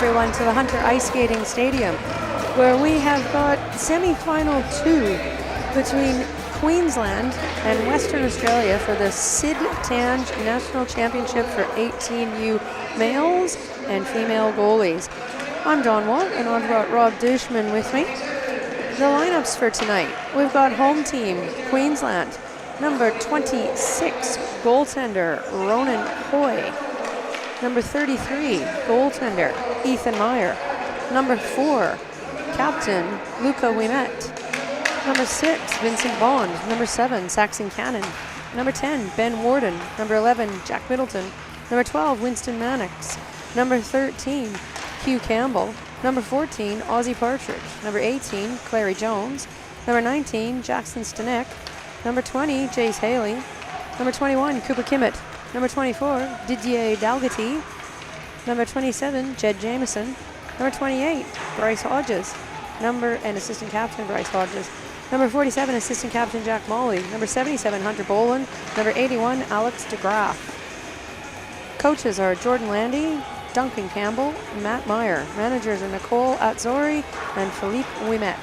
everyone to the Hunter Ice Skating Stadium, where we have got semi-final 2 between Queensland and Western Australia for the Sid Tange National Championship for 18U males and female goalies. I'm Dawn Watt, and I've got Rob Dushman with me. The lineups for tonight: we've got home team Queensland, number 26 goaltender Ronan Hoy, number 33 goaltender Ethan Meyer, number 4 captain Luca Ouimet, number 6 Vincent Bond, number 7 Saxon Cannon, number 10 Ben Warden, number 11 Jack Middleton, number 12 Winston Mannix, number 13 Hugh Campbell, number 14 Ozzie Partridge, number 18 Clary Jones, number 19 Jackson Stanek, number 20 Jace Haley, number 21 Cooper Kimmett, number 24 Didier Dalgety, number 27 Jed Jameson, number 28 Bryce Hodges, and assistant captain Bryce Hodges, number 47 assistant captain Jack Molly, number 77 Hunter Boland, number 81 Alex DeGraff. Coaches are Jordan Landy, Duncan Campbell, Matt Meyer. Managers are Nicole Atzori and Philippe Ouimet.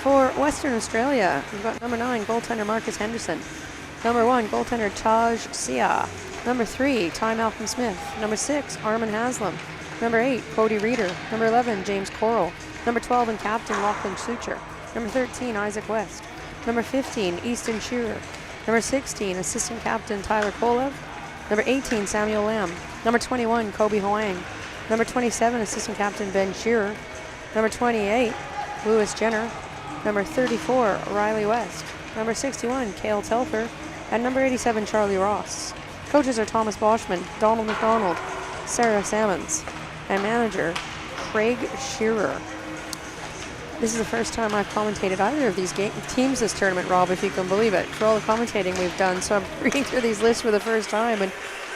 For Western Australia, we've got number 9 goaltender Marcus Henderson, number 1 goaltender Taj Sia, number 3 Ty Malcolm Smith, number 6 Armin Haslam, number 8 Cody Reeder, number 11 James Coral, number 12 and captain Lachlan Sucher, number 13 Isaac West, number 15 Easton Shearer, number 16 assistant captain Tyler Kolev, number 18 Samuel Lamb, number 21 Kobe Hoang, number 27 assistant captain Ben Shearer, number 28 Lewis Jenner, number 34 Riley West, number 61 Cale Telfer, and number 87 Charlie Ross. Coaches are Thomas Boschman, Donald McDonald, Sarah Sammons, and manager Craig Shearer. This is the first time I've commentated either of these teams this tournament, Rob, if you can believe it, for all the commentating we've done. So I'm reading through these lists for the first time,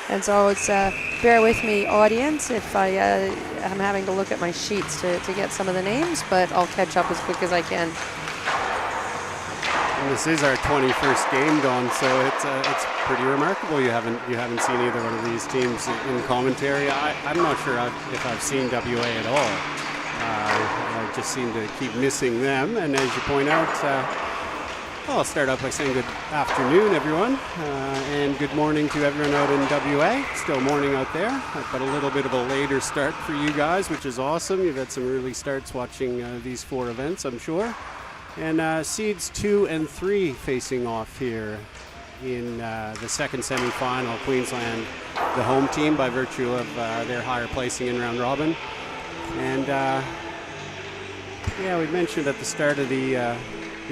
and so it's bear with me, audience, if I'm having to look at my sheets to get some of the names, but I'll catch up as quick as I can. And this is our 21st game, Dawn, so it's pretty remarkable. You haven't seen either one of these teams in commentary. I'm not sure if I've seen WA at all. I just seem to keep missing them. And as you point out, I'll start out by saying good afternoon, everyone, and good morning to everyone out in WA. Still morning out there, but a little bit of a later start for you guys, which is awesome. You've had some early starts watching these 4 events, I'm sure. And seeds 2 and 3 facing off here in the second semifinal. Queensland, the home team, by virtue of their higher placing in round robin. And we mentioned at the start of the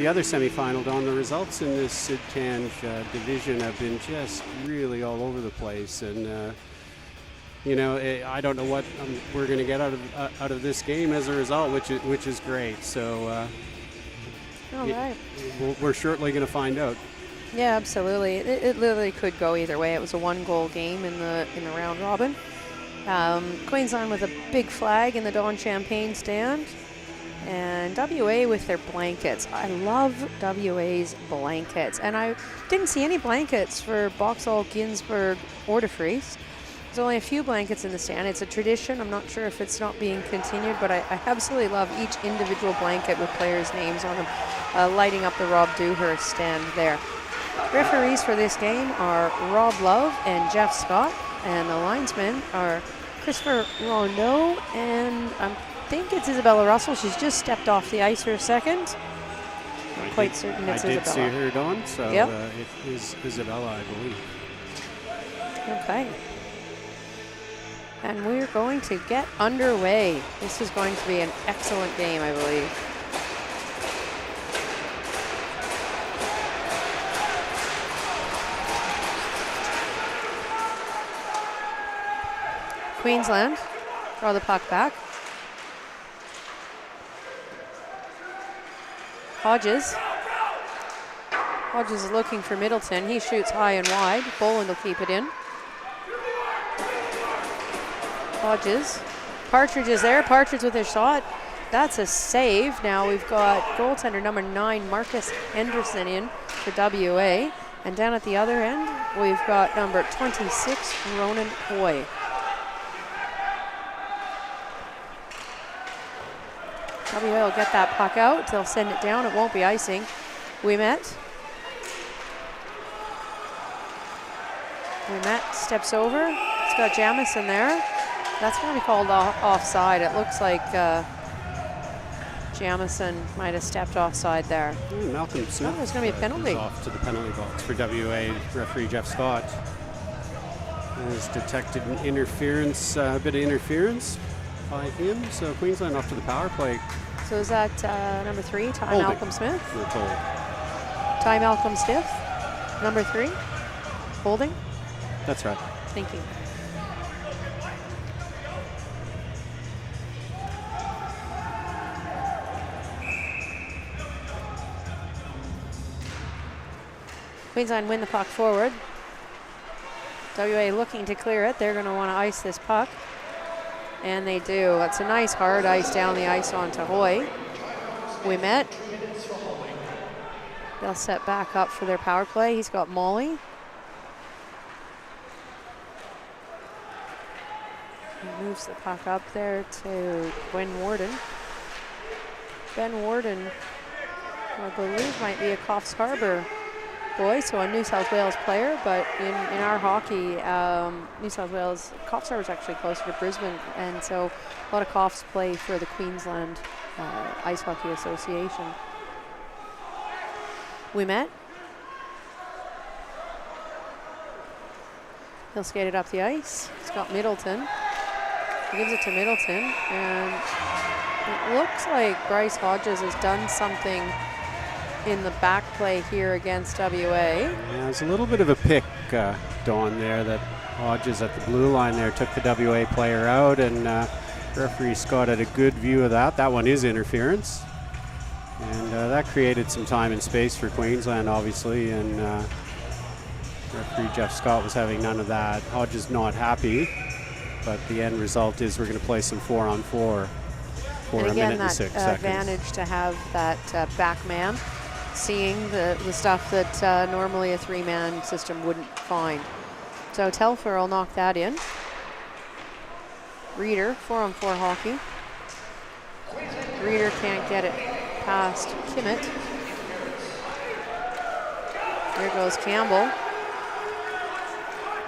other semifinal, Don, the results in this Sid Tange division have been just really all over the place. And I don't know what we're going to get out of this game as a result, which is great. So right. We're shortly going to find out. Yeah, absolutely. It literally could go either way. It was a 1-goal game in the round robin. Queensland with a big flag in the Don Champagne stand, and WA with their blankets. I love WA's blankets, and I didn't see any blankets for Boxall, Ginsburg, or DeFries. There's only a few blankets in the stand. It's a tradition. I'm not sure if it's not being continued, but I absolutely love each individual blanket with players' names on them, lighting up the Rob Dewhurst stand there. Referees for this game are Rob Love and Jeff Scott, and the linesmen are Christopher Rondeau, and I think it's Isabella Russell. She's just stepped off the ice for a second. I'm quite certain it's Isabella. I did see her, Dawn, so yep. It is Isabella, I believe. Okay. And we're going to get underway. This is going to be an excellent game, I believe. Queensland draw the puck back. Hodges is looking for Middleton. He shoots high and wide. Boland will keep it in. Hodges. Partridge is there. Partridge with a shot. That's a save. Now we've got goaltender number 9, Marcus Henderson, in for WA. And down at the other end, we've got number 26, Ronan Hoy. WA will get that puck out. They'll send it down. It won't be icing. Ouimet steps over. It's got Jamison there. That's going to be called offside. It looks like Jamison might have stepped offside there. Malcolm Smith. There's going to be a penalty. Off to the penalty box for WA. Referee Jeff Scott has detected an interference, a bit of interference by him. So Queensland off to the power play. So is that number 3, Ty Holding. Malcolm Smith? We're told. Ty Malcolm Smith, number 3, holding. That's right. Thank you. Queensland win the puck forward. WA looking to clear it. They're going to want to ice this puck. And they do. It's a nice hard ice down the ice onto Hoy. Ouimet. They'll set back up for their power play. He's got Molly. He moves the puck up there to Ben Warden. Ben Warden, I believe, might be a Coffs Harbour boy, so a New South Wales player, but in our hockey, New South Wales, Coffs Harbour is actually closer to Brisbane, and so a lot of Coffs play for the Queensland Ice Hockey Association. Ouimet. He'll skate it up the ice. He's got Middleton. He gives it to Middleton, and it looks like Bryce Hodges has done something in the back play here against WA. Yeah, there's a little bit of a pick, Dawn, there that Hodges at the blue line there took the WA player out, and referee Scott had a good view of that. That one is interference. And that created some time and space for Queensland, obviously, and referee Jeff Scott was having none of that. Hodges not happy, but the end result is we're going to play some 4-on-4 for and a again, minute and 6 seconds. Advantage to have that back man seeing the stuff that normally a 3-man system wouldn't find. So Telfer will knock that in. Reeder, 4-on-4 hockey. Reeder can't get it past Kimmett. Here goes Campbell.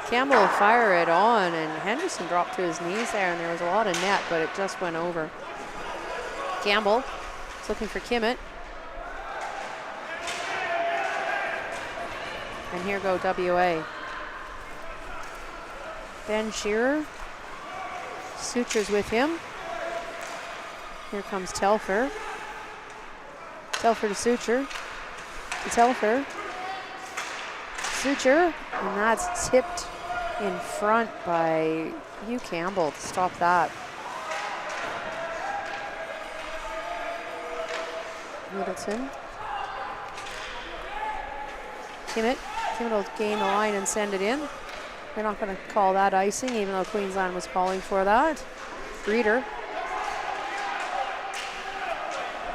Campbell will fire it on, and Henderson dropped to his knees there, and there was a lot of net, but it just went over. Campbell is looking for Kimmett. And here go WA. Ben Shearer. Suture's with him. Here comes Telfer. Telfer to Suture. To Telfer. Suture. And that's tipped in front by Hugh Campbell to stop that. Middleton. Kimmett. Kimmett will gain the line and send it in. They're not going to call that icing, even though Queensland was calling for that. Reeder.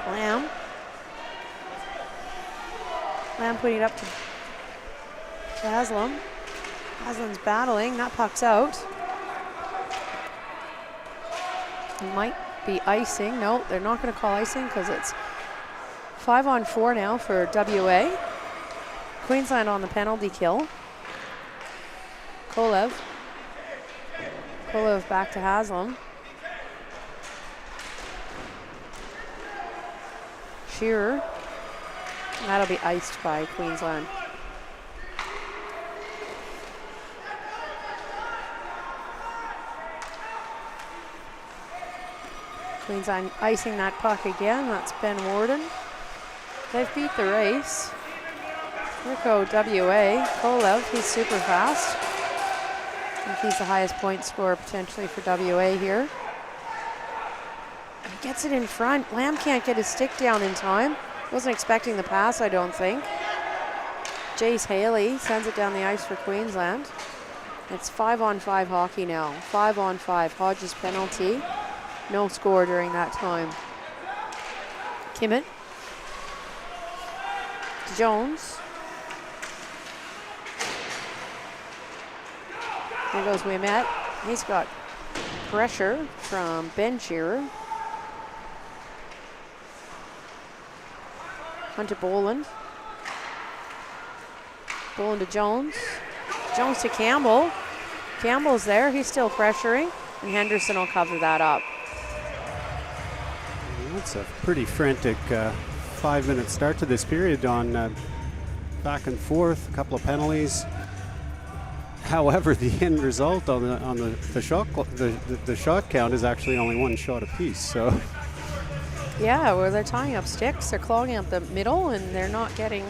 Lamb. Lamb putting it up to Haslam. Haslam's battling. That puck's out. It might be icing. No, they're not going to call icing because it's 5-on-4 now for WA. Queensland on the penalty kill. Kolev. Kolev back to Haslam. Shearer. That'll be iced by Queensland. Queensland icing that puck again. That's Ben Warden. They've beat the race. Here go WA. Kolev, he's super fast. I think he's the highest point scorer potentially for WA here. He gets it in front. Lamb can't get his stick down in time. Wasn't expecting the pass, I don't think. Jace Haley sends it down the ice for Queensland. It's 5-on-5 hockey now. 5-on-5. Hodges penalty. No score during that time. Kimmett. Jones. There goes Ouimet. He's got pressure from Ben Shearer. Onto Boland. Boland to Jones. Jones to Campbell. Campbell's there. He's still pressuring. And Henderson will cover that up. That's a pretty frantic 5-minute start to this period on back and forth, a couple of penalties. However, the end result on the shot count is actually only 1 shot apiece. So yeah, well, they're tying up sticks, they're clogging up the middle, and they're not getting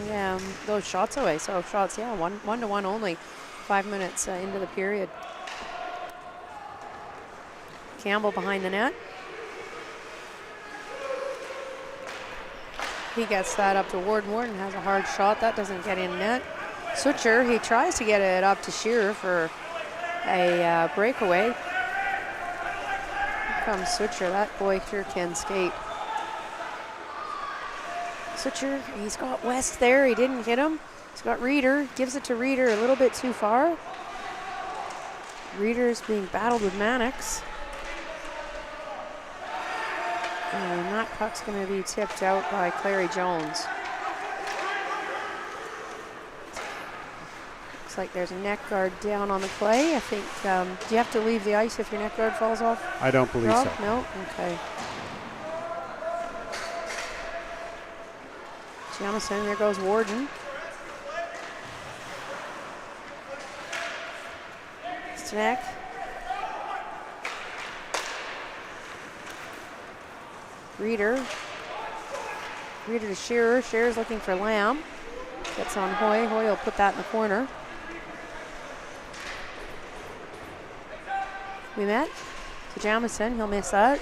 those shots away. So shots, yeah, 1-1 only, 5 minutes into the period. Campbell behind the net. He gets that up to Warden. Warden has a hard shot. That doesn't get in net. Switcher, he tries to get it up to Shearer for a breakaway. Here comes Switcher. That boy sure can skate. Switcher, he's got West there. He didn't hit him. He's got Reeder. Gives it to Reeder a little bit too far. Reeder's being battled with Mannix. And that puck's going to be tipped out by Clary Jones. Looks like there's a neck guard down on the play. I think, do you have to leave the ice if your neck guard falls off? I don't believe so. No? Okay. Jamison, there goes Warden. Stanek. Reeder. Reeder to Shearer. Shearer's looking for Lamb. Gets on Hoy. Hoy will put that in the corner. We met to Jamison. He'll miss that.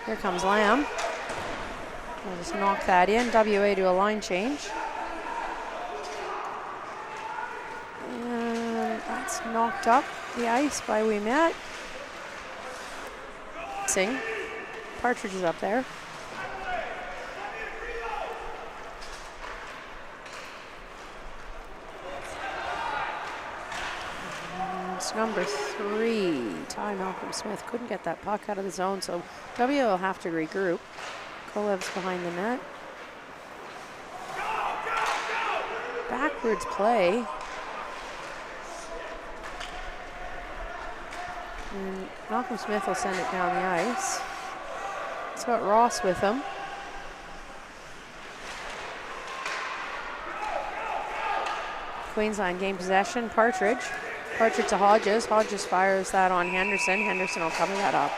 Here comes Lamb. We'll just knock that in. WA to a line change. And that's knocked up the ice by Ouimet. Sing. Partridge is up there. And it's number 3, Ty Malcolm Smith. Couldn't get that puck out of the zone, so W will have to regroup. Kolev's behind the net. Backwards play. And Malcolm Smith will send it down the ice. He's got Ross with him. Queensland gain possession. Partridge. Partridge to Hodges. Hodges fires that on Henderson. Henderson will cover that up.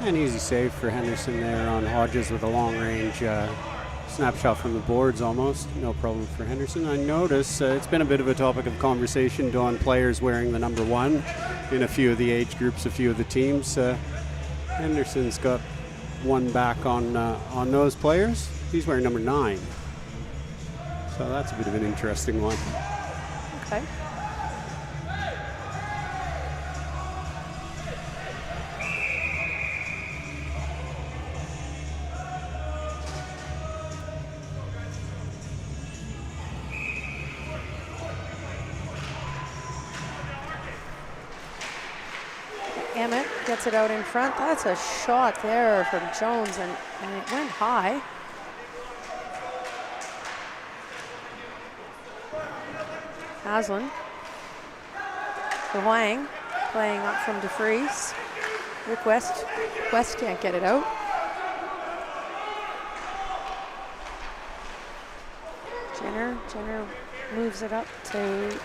An easy save for Henderson there on Hodges with a long range snapshot from the boards almost. No problem for Henderson. I notice it's been a bit of a topic of conversation on players wearing the number 1 in a few of the age groups, a few of the teams. Henderson's got one back on those players. He's wearing number 9. So that's a bit of an interesting one. Okay. Emmett gets it out in front. That's a shot there from Jones, and it went high. Haslam. To Huang, playing up from DeFries. Rick West. West can't get it out. Jenner moves it up to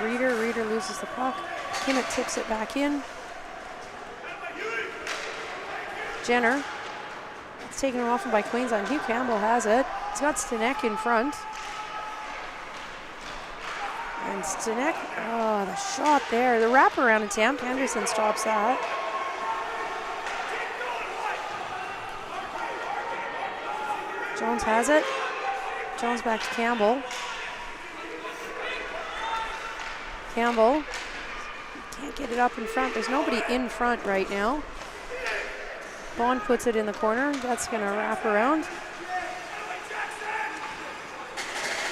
Reeder. Reeder loses the puck. Kimmett tips it back in. Jenner. It's taken off by Queensland. Hugh Campbell has it. He's got Stanek in front. And Stanek, oh, the shot there. The wraparound attempt. Henderson stops that. Jones has it. Jones back to Campbell. Campbell can't get it up in front. There's nobody in front right now. Bond puts it in the corner. That's going to wrap around.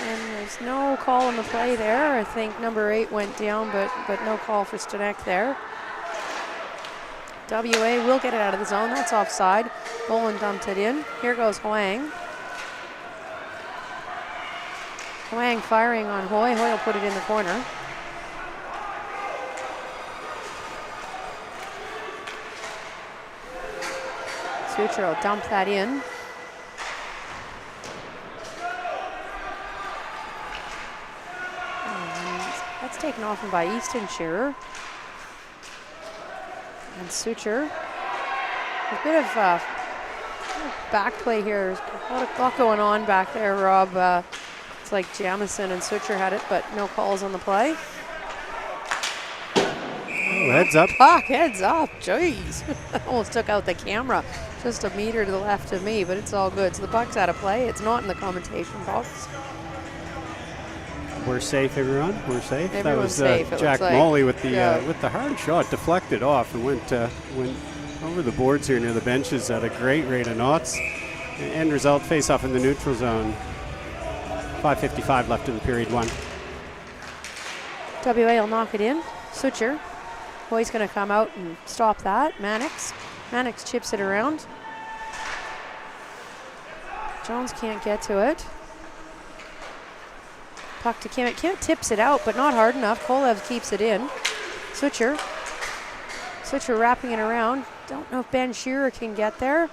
And there's no call on the play there. I think number 8 went down, but no call for Stanek there. WA will get it out of the zone. That's offside. Boland dumped it in. Here goes Huang. Huang firing on Hoy. Hoy will put it in the corner. Sucher will dump that in. That's taken off by Easton Shearer. And Sucher. A bit of back play here. There's a lot going on back there, Rob. It's like Jamison and Sucher had it, but no calls on the play. Oh, heads up. Puck, heads up. Jeez. Almost took out the camera. Just a meter to the left of me, but it's all good. So the puck's out of play. It's not in the commentation box. We're safe, everyone. We're safe. Everyone's that was safe, Jack like. Molly with the hard shot, deflected off and went over the boards here near the benches at a great rate of knots. End result: face-off in the neutral zone. 5:55 left in the period 1. WA will knock it in. Sucher. Hoy's going to come out and stop that. Mannix chips it around. Jones can't get to it. Puck to Kimmett. Kimmett tips it out, but not hard enough. Kolev keeps it in. Sucher wrapping it around. Don't know if Ben Shearer can get there.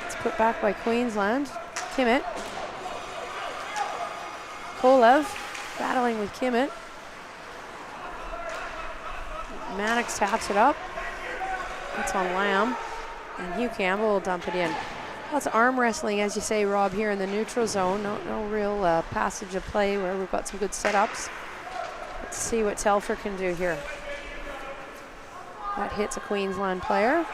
It's put back by Queensland. Kimmett. Kolev battling with Kimmett. Mannix taps it up. It's on Lamb. And Hugh Campbell will dump it in. Lots of arm wrestling, as you say, Rob, here in the neutral zone. No real passage of play where we've got some good setups. Let's see what Telfer can do here. That hits a Queensland player.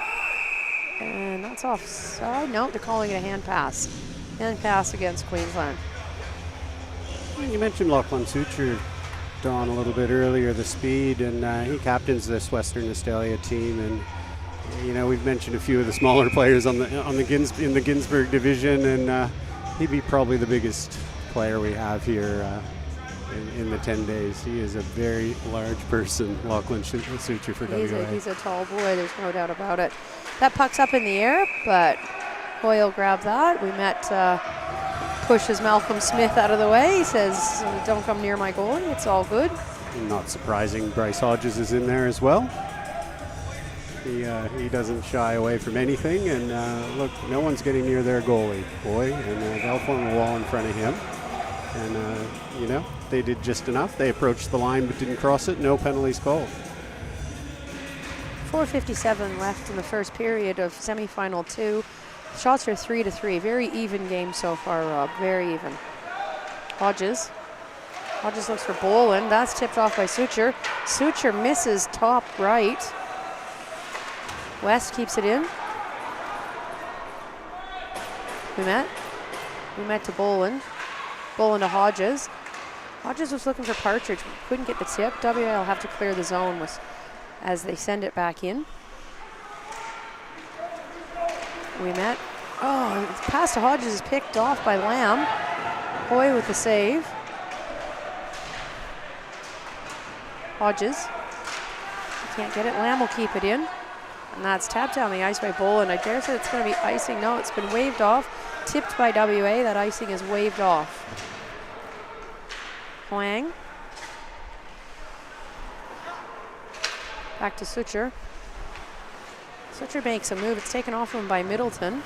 And that's offside. No, they're calling it a hand pass. Hand pass against Queensland. You mentioned Lachlan Sucher, Don, a little bit earlier, the speed, and he captains this Western Australia team. And you know, we've mentioned a few of the smaller players in the Ginsberg division, and he'd be probably the biggest player we have here in the 10 days. He is a very large person, Lachlan Sucher for WA. He's a tall boy, there's no doubt about it. That puck's up in the air, but Hoyle grabbed that. We met pushes Malcolm Smith out of the way. He says, don't come near my goalie, it's all good. Not surprising, Bryce Hodges is in there as well. He doesn't shy away from anything, and look, no one's getting near their goalie, boy, and they'll form a wall in front of him. And, you know, they did just enough. They approached the line but didn't cross it. No penalties called. 4:57 left in the first period of semifinal 2. Shots are 3-3. Very even game so far, Rob. Very even. Hodges looks for Boland. That's tipped off by Sucher. Sucher misses top right. West keeps it in. We met to Boland. Boland to Hodges. Hodges was looking for Partridge, couldn't get the tip. WA will have to clear the zone as they send it back in. Pass to Hodges is picked off by Lamb. Hoy with the save. Hodges. Can't get it. Lamb will keep it in. And that's tapped down the ice by Boland. I dare say it's going to be icing. No, it's been waved off. Tipped by WA. That icing is waved off. Huang. Back to Sucher. Sucher makes a move. It's taken off him by Middleton.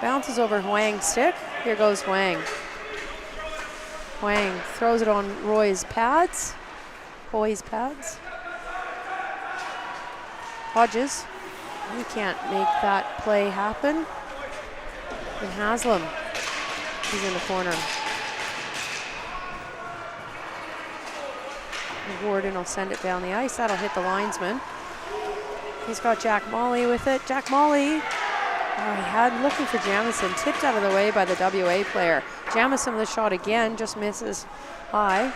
Bounces over Huang's stick. Here goes Huang. Huang throws it on Hoy's pads. Hodges. He can't make that play happen. And Haslam. He's in the corner. And Warden will send it down the ice. That'll hit the linesman. He's got Jack Molly with it. Jack Molly. He had looking for Jamison. Tipped out of the way by the WA player. Jamison with the shot again. Just misses high.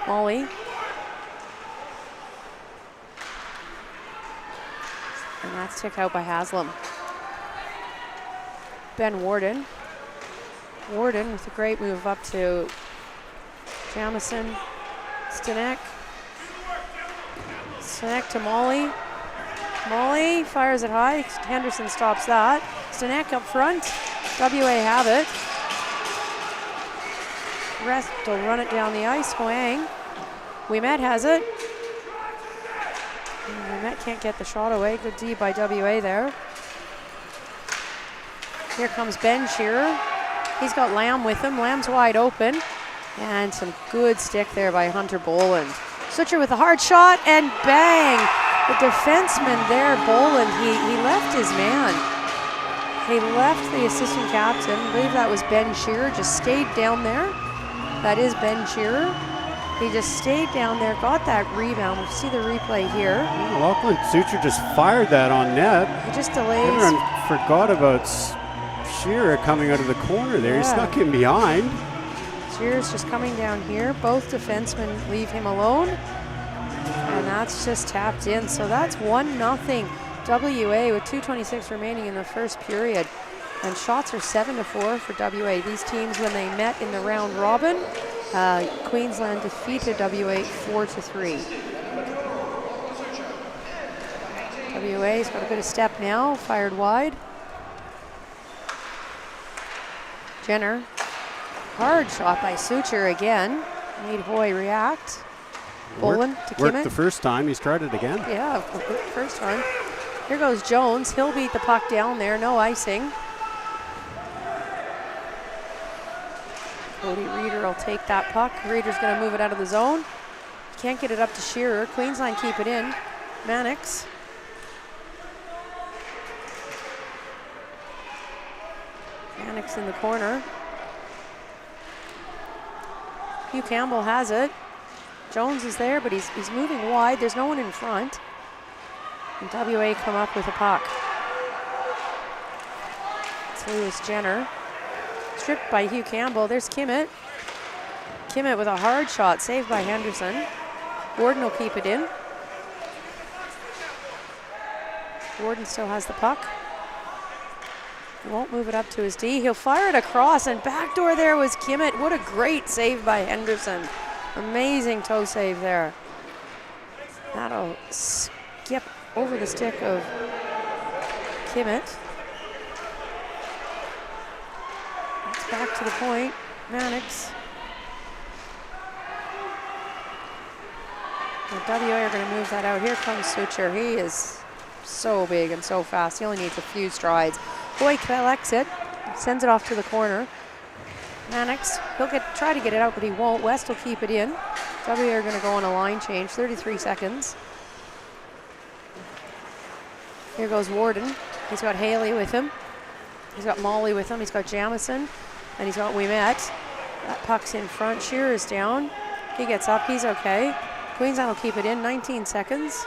Molly. And that's tipped out by Haslam. Ben Warden. Warden with a great move up to Jamison. Stanek. Stanek to Molly. Molly fires it high. Henderson stops that. Stanek up front. WA have it. Rest will run it down the ice. Hoang. Ouimet has it. Ouimet can't get the shot away. Good D by WA there. Here comes Ben Shearer. He's got Lamb with him. Lamb's wide open. And some good stick there by Hunter Boland. Switcher with a hard shot and bang! The defenseman there, Boland, he left his man. He left the assistant captain. I believe that was Ben Shearer, just stayed down there. That is Ben Shearer. He just stayed down there, got that rebound. We'll see the replay here. Lachlan Suture just fired that on net. He just delays. Everyone forgot about Shearer coming out of the corner there. Yeah. He snuck in behind. Shearer's just coming down here. Both defensemen leave him alone. And that's just tapped in. So that's 1-0 WA with 2:26 remaining in the first period. And shots are 7-4 for WA. These teams, when they met in the round robin, Queensland defeated WA 4-3. WA's got a bit of step now, fired wide. Jenner. Hard shot by Suture again. Made Hoy react. Boland to Kimmett. Worked the first time, he's tried it again. Yeah, first time. Here goes Jones. He'll beat the puck down there, no icing. Cody Reeder will take that puck. Reeder's gonna move it out of the zone. Can't get it up to Shearer. Queensland keep it in. Mannix. Mannix in the corner. Hugh Campbell has it. Jones is there, but he's moving wide. There's no one in front. And WA come up with a puck. It's Lewis Jenner. Stripped by Hugh Campbell. There's Kimmett. Kimmett with a hard shot, saved by Henderson. Warden will keep it in. Warden still has the puck. He won't move it up to his D. He'll fire it across, and backdoor there was Kimmett. What a great save by Henderson. Amazing toe save there. That'll skip over the stick of Kimmett. It's back to the point. Mannix. Well, WA are going to move that out. Here comes Suture. He is so big and so fast. He only needs a few strides. Hoy collects it, sends it off to the corner. Mannix, he'll try to get it out, but he won't. West will keep it in. WA are going to go on a line change, 33 seconds. Here goes Warden. He's got Haley with him. He's got Molly with him. He's got Jamison, and he's got Ouimet. That puck's in front. Shearer's down. He gets up. He's okay. Queensland will keep it in. 19 seconds.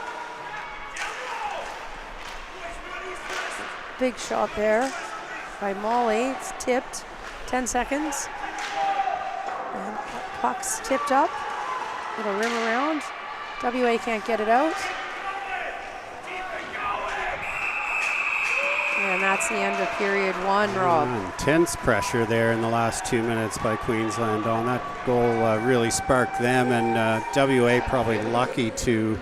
Big shot there by Molly. It's tipped. 10 seconds. And puck's tipped up. It'll rim around. WA can't get it out. And that's the end of period one, Rob. Intense pressure there in the last 2 minutes by Queensland on that goal. Really sparked them, and WA probably lucky to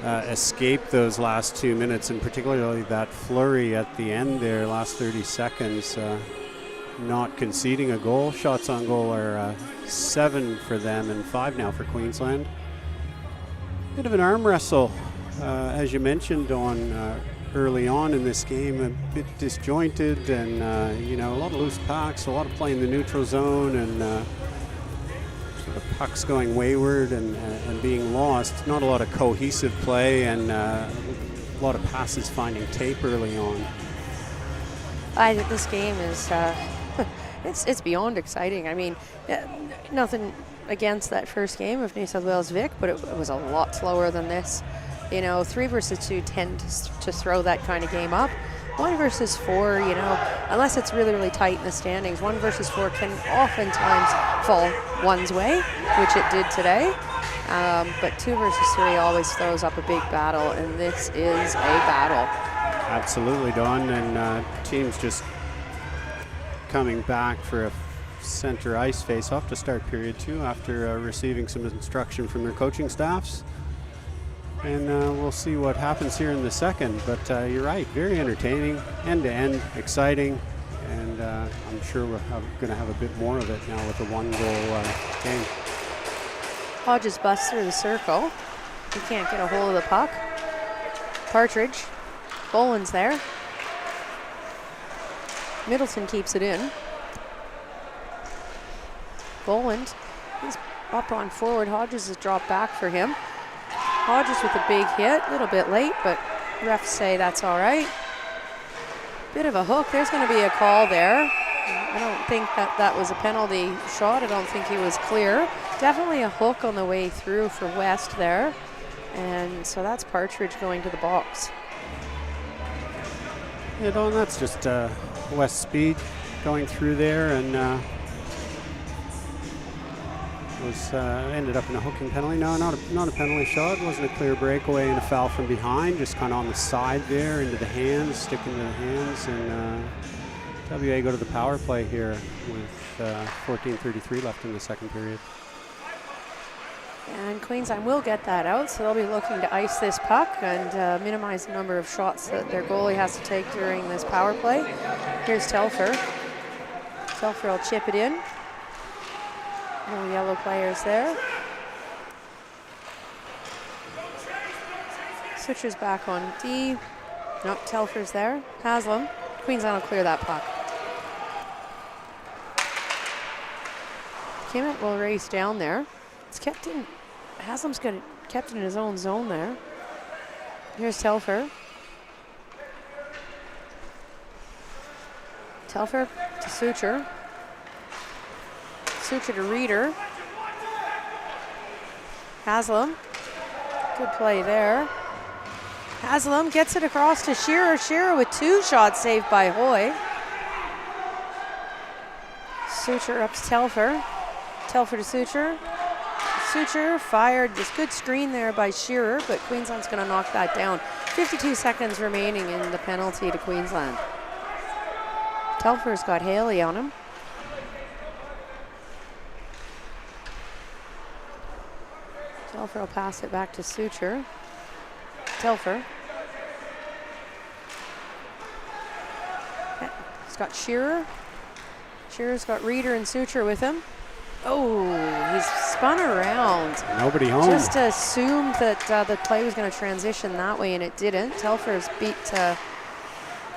escape those last 2 minutes, and particularly that flurry at the end there, last 30 seconds. Not conceding a goal. Shots on goal are 7 for them and 5 now for Queensland. Bit of an arm wrestle, as you mentioned, on early on in this game, a bit disjointed, and a lot of loose pucks, a lot of play in the neutral zone, and sort of pucks going wayward and being lost. Not a lot of cohesive play, and a lot of passes finding tape early on. I think this game is it's beyond exciting. I mean, nothing against that first game of New South Wales Vic, but it was a lot slower than this. 3 versus 2 tend to throw that kind of game up. 1 versus 4, unless it's really, really tight in the standings, 1 versus 4 can oftentimes fall one's way, which it did today. But 2 versus 3 always throws up a big battle, and this is a battle. Absolutely, Don, and teams just coming back for a center ice face-off to start period 2 after receiving some instruction from their coaching staffs. And we'll see what happens here in the second. But you're right, very entertaining, end-to-end, exciting, and I'm sure we're going to have a bit more of it now with the one-goal game. Hodges busts through the circle. He can't get a hold of the puck. Partridge. Boland's there. Middleton keeps it in. Boland, he's up on forward. Hodges has dropped back for him. Hodges with a big hit, a little bit late, but refs say that's all right. Bit of a hook. There's going to be a call there. I don't think that was a penalty shot. I don't think he was clear. Definitely a hook on the way through for West there. And so that's Partridge going to the box. Yeah, Don, that's just West speed going through there, and was ended up in a hooking penalty. No, not a penalty shot. It wasn't a clear breakaway and a foul from behind, just kind of on the side there into the hands, sticking to the hands, and WA go to the power play here with 14:33 left in the second period. And Queensland will get that out, so they'll be looking to ice this puck and minimize the number of shots that their goalie has to take during this power play. Here's Telfer. Telfer will chip it in. No yellow players there. Switcher's back on D. Nope, Telfer's there. Haslam. Queensland will clear that puck. Kimmett will race down there. It's kept in. Haslam's got it kept in his own zone there. Here's Telfer. Telfer to Suture. Suture to Reeder. Haslam. Good play there. Haslam gets it across to Shearer. Shearer with 2 shots saved by Hoy. Suture up to Telfer. Telfer to Suture. Suture fired. This good screen there by Shearer, but Queensland's going to knock that down. 52 seconds remaining in the penalty to Queensland. Telfer's got Haley on him. Telfer will pass it back to Suture. Telfer. He's got Shearer. Shearer's got Reeder and Suture with him. Oh, he's spun around. Nobody home. Just assumed that the play was going to transition that way, and it didn't. Telfer's beat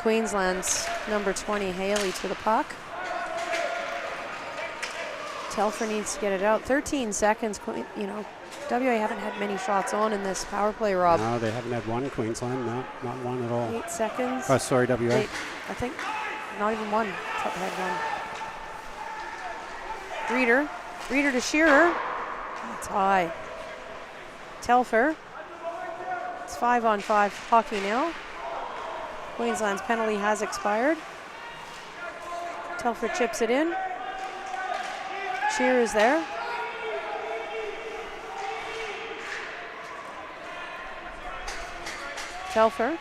Queensland's number 20, Haley, to the puck. Telfer needs to get it out. 13 seconds. You know, WA haven't had many shots on in this power play, Rob. No, they haven't had one, Queensland. No, not one at all. 8 seconds. Oh, sorry, WA. I think not even one. Had one. Reeder. Reeder to Shearer. That's high. Telfer. It's 5-on-5 hockey now. Queensland's penalty has expired. Telfer chips it in. Shearer's there. Telfer.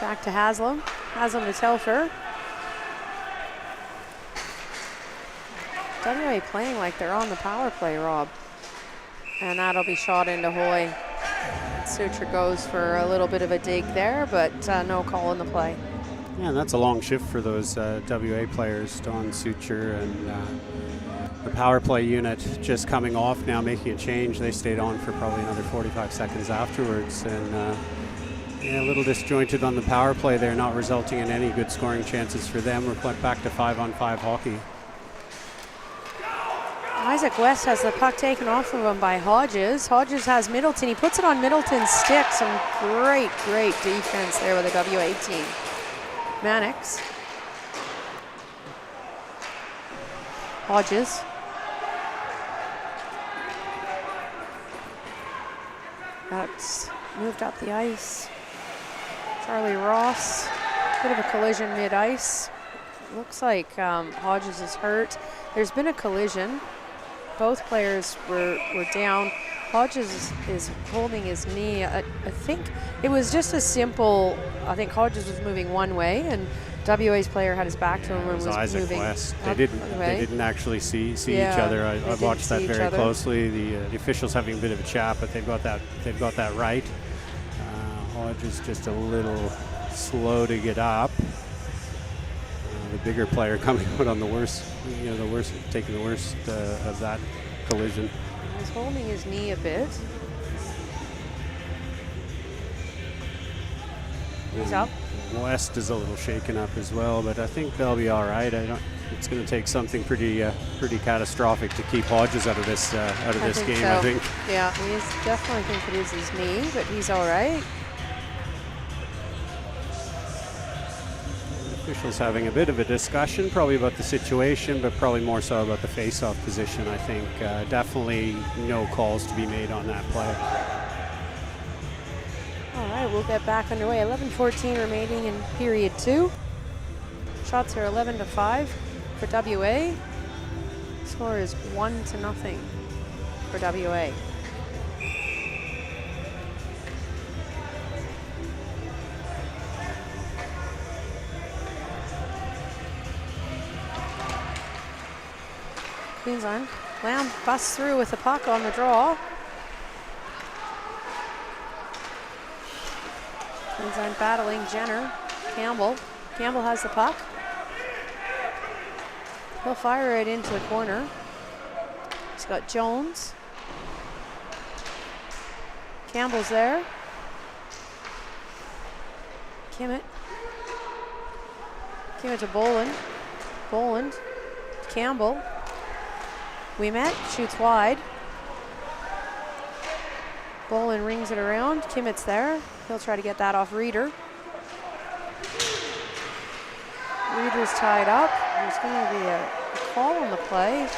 Back to Haslam. Haslam to Telfer. WA playing like they're on the power play, Rob. And that'll be shot into Hoy. Suture goes for a little bit of a dig there, but no call in the play. Yeah, and that's a long shift for those WA players, Don Suture and the power play unit just coming off now, making a change. They stayed on for probably another 45 seconds afterwards, and yeah, a little disjointed on the power play there, not resulting in any good scoring chances for them. We're back to 5-on-5 hockey. Isaac West has the puck taken off of him by Hodges. Hodges has Middleton. He puts it on Middleton's stick. Some great, great defense there with the WA team. Mannix. Hodges. That's moved up the ice. Charlie Ross. Bit of a collision mid-ice. Looks like Hodges is hurt. There's been a collision. Both players were down. Hodges is holding his knee. I think it was just a simple, I think Hodges was moving one way and WA's player had his back to him and was Isaac moving West. They didn't actually see each other. I watched that very closely. The officials having a bit of a chat, but they've got that right. Hodges just a little slow to get up. The bigger player coming out on the worst, taking the worst of that collision. He's holding his knee a bit. He's up. West is a little shaken up as well, but I think they'll be all right. It's going to take something pretty catastrophic to keep Hodges out of this game. So. I think. Yeah, he definitely think it is his knee, but he's all right. Officials having a bit of a discussion, probably about the situation, but probably more so about the face-off position. I think definitely no calls to be made on that play. All right, we'll get back underway. 11:14 remaining in period 2. Shots are 11-5 for WA. Score is 1-0 for WA. Queensland. Lamb busts through with the puck on the draw. Queensland battling Jenner. Campbell. Campbell has the puck. He'll fire it into the corner. He's got Jones. Campbell's there. Kimmett. Kimmett to Boland. Boland. Campbell. Ouimet shoots wide. Boland rings it around. Kimmett's there. He'll try to get that off Reeder. Reeder's tied up. There's going to be a call on the play.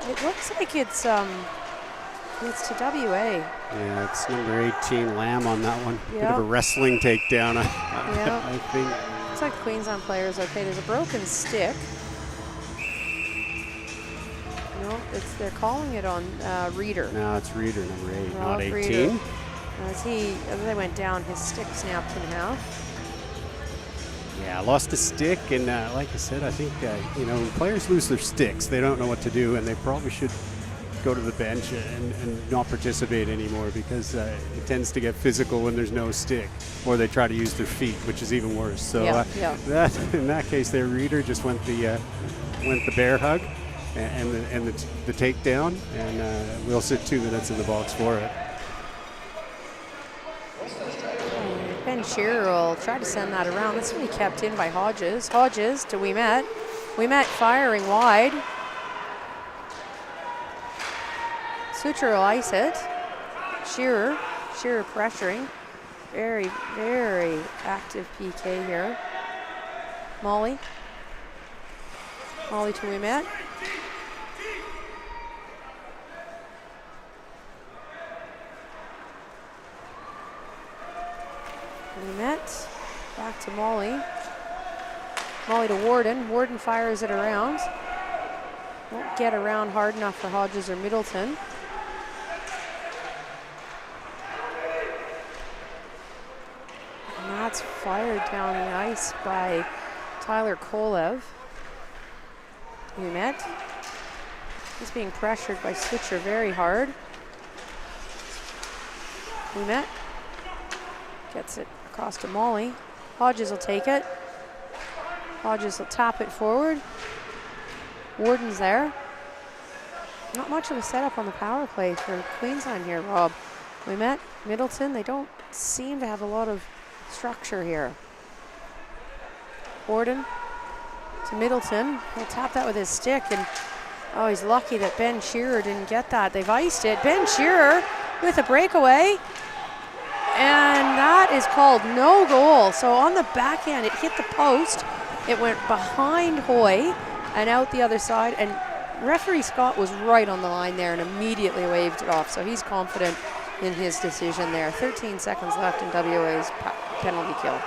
It looks like it's to WA. Yeah, it's number 18, Lamb on that one. Yep. Bit of a wrestling takedown, Yep. I think. Looks like Queensland players okay. There's a broken stick. No, they're calling it on Reeder. No, it's Reeder, number 8, Rob not 18. Reeder. As they went down, his stick snapped in half. Yeah, lost a stick, and like I said, I think when players lose their sticks, they don't know what to do, and they probably should go to the bench and not participate anymore, because it tends to get physical when there's no stick, or they try to use their feet, which is even worse. So that in that case, their Reeder just went the bear hug and the takedown, and we'll sit 2 minutes in the box for it. Ben Shearer will try to send that around. That's going to be kept in by Hodges. Hodges to Ouimet. Ouimet firing wide. Suture will ice it. Shearer pressuring. Very, very active PK here. Molly to Ouimet. Ouimet, back to Molly. Molly to Warden. Warden fires it around. Won't get around hard enough for Hodges or Middleton. And that's fired down the ice by Tyler Kolev. Ouimet. He's being pressured by Switcher very hard. Ouimet gets it across to Molly. Hodges will take it. Hodges will tap it forward. Warden's there. Not much of a setup on the power play for Queensland here, Rob. Ouimet, Middleton, they don't seem to have a lot of structure here. Warden to Middleton. He'll tap that with his stick, and he's lucky that Ben Shearer didn't get that. They've iced it. Ben Shearer with a breakaway. And that is called no goal. So on the backhand, it hit the post. It went behind Hoy and out the other side. And referee Scott was right on the line there and immediately waved it off. So he's confident in his decision there. 13 seconds left in WA's penalty kill.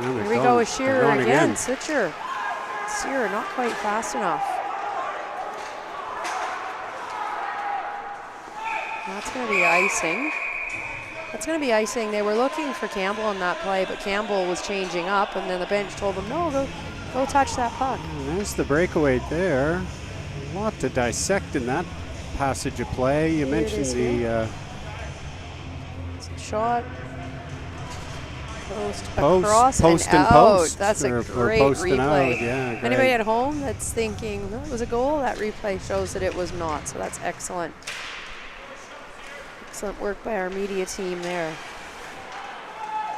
Here we go with Shearer again. Switcher. Shearer not quite fast enough. That's going to be icing. That's going to be icing. They were looking for Campbell on that play, but Campbell was changing up, and then the bench told him, no, go touch that puck. And there's the breakaway there. A lot to dissect in that passage of play. You mentioned the shot. Post and out. Post. That's a great replay. Yeah, anybody at home that's thinking that was a goal, that replay shows that it was not. So that's excellent. Excellent work by our media team there.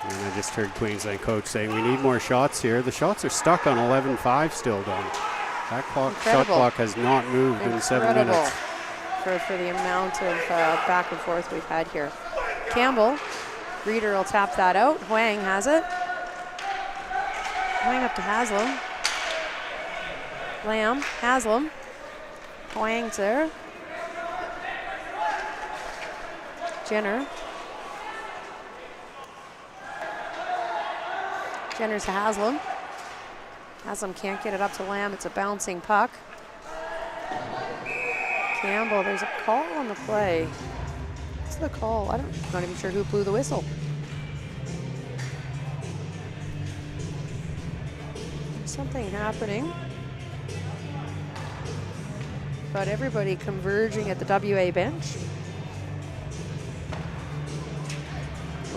And I just heard Queensland coach saying we need more shots here. The shots are stuck on 11-5 still, Don. That shot clock has not moved in 7 minutes. For the amount of back and forth we've had here. Campbell, Reeder will tap that out. Huang has it. Huang up to Haslam. Lamb, Haslam. Huang's there. Jenner. Jenner's to Haslam. Haslam can't get it up to Lamb. It's a bouncing puck. Campbell, there's a call on the play. What's the call? I'm not even sure who blew the whistle. Something happening. Got everybody converging at the WA bench.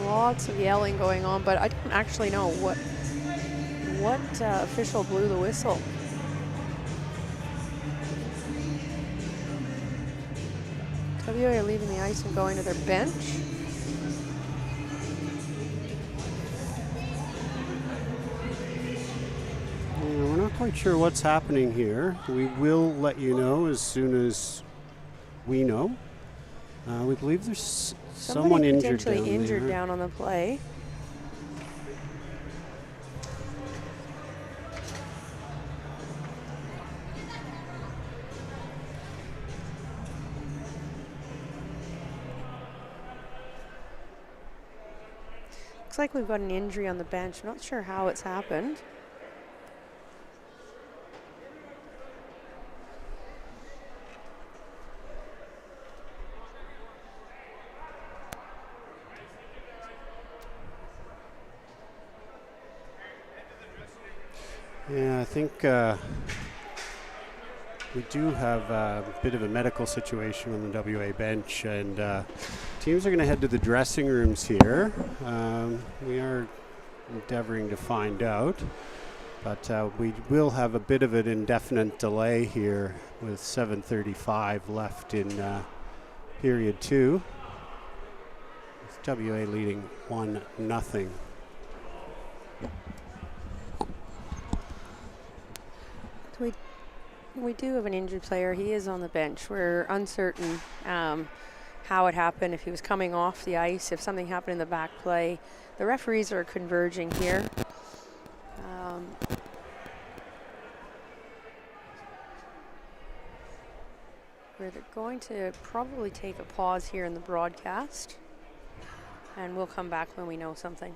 Lots of yelling going on, but I don't actually know what official blew the whistle. WA are leaving the ice and going to their bench. We're not quite sure what's happening here. We will let you know as soon as we know. We believe there's someone injured down potentially injured down on the play. Looks like we've got an injury on the bench. I'm not sure how it's happened. Yeah, I think we do have a bit of a medical situation on the WA bench, and teams are going to head to the dressing rooms here. We are endeavoring to find out, but we will have a bit of an indefinite delay here with 7:35 left in period 2. With WA leading 1-0. We do have an injured player. He is on the bench. We're uncertain how it happened, if he was coming off the ice, if something happened in the back play. The referees are converging here. We're going to probably take a pause here in the broadcast, and we'll come back when we know something.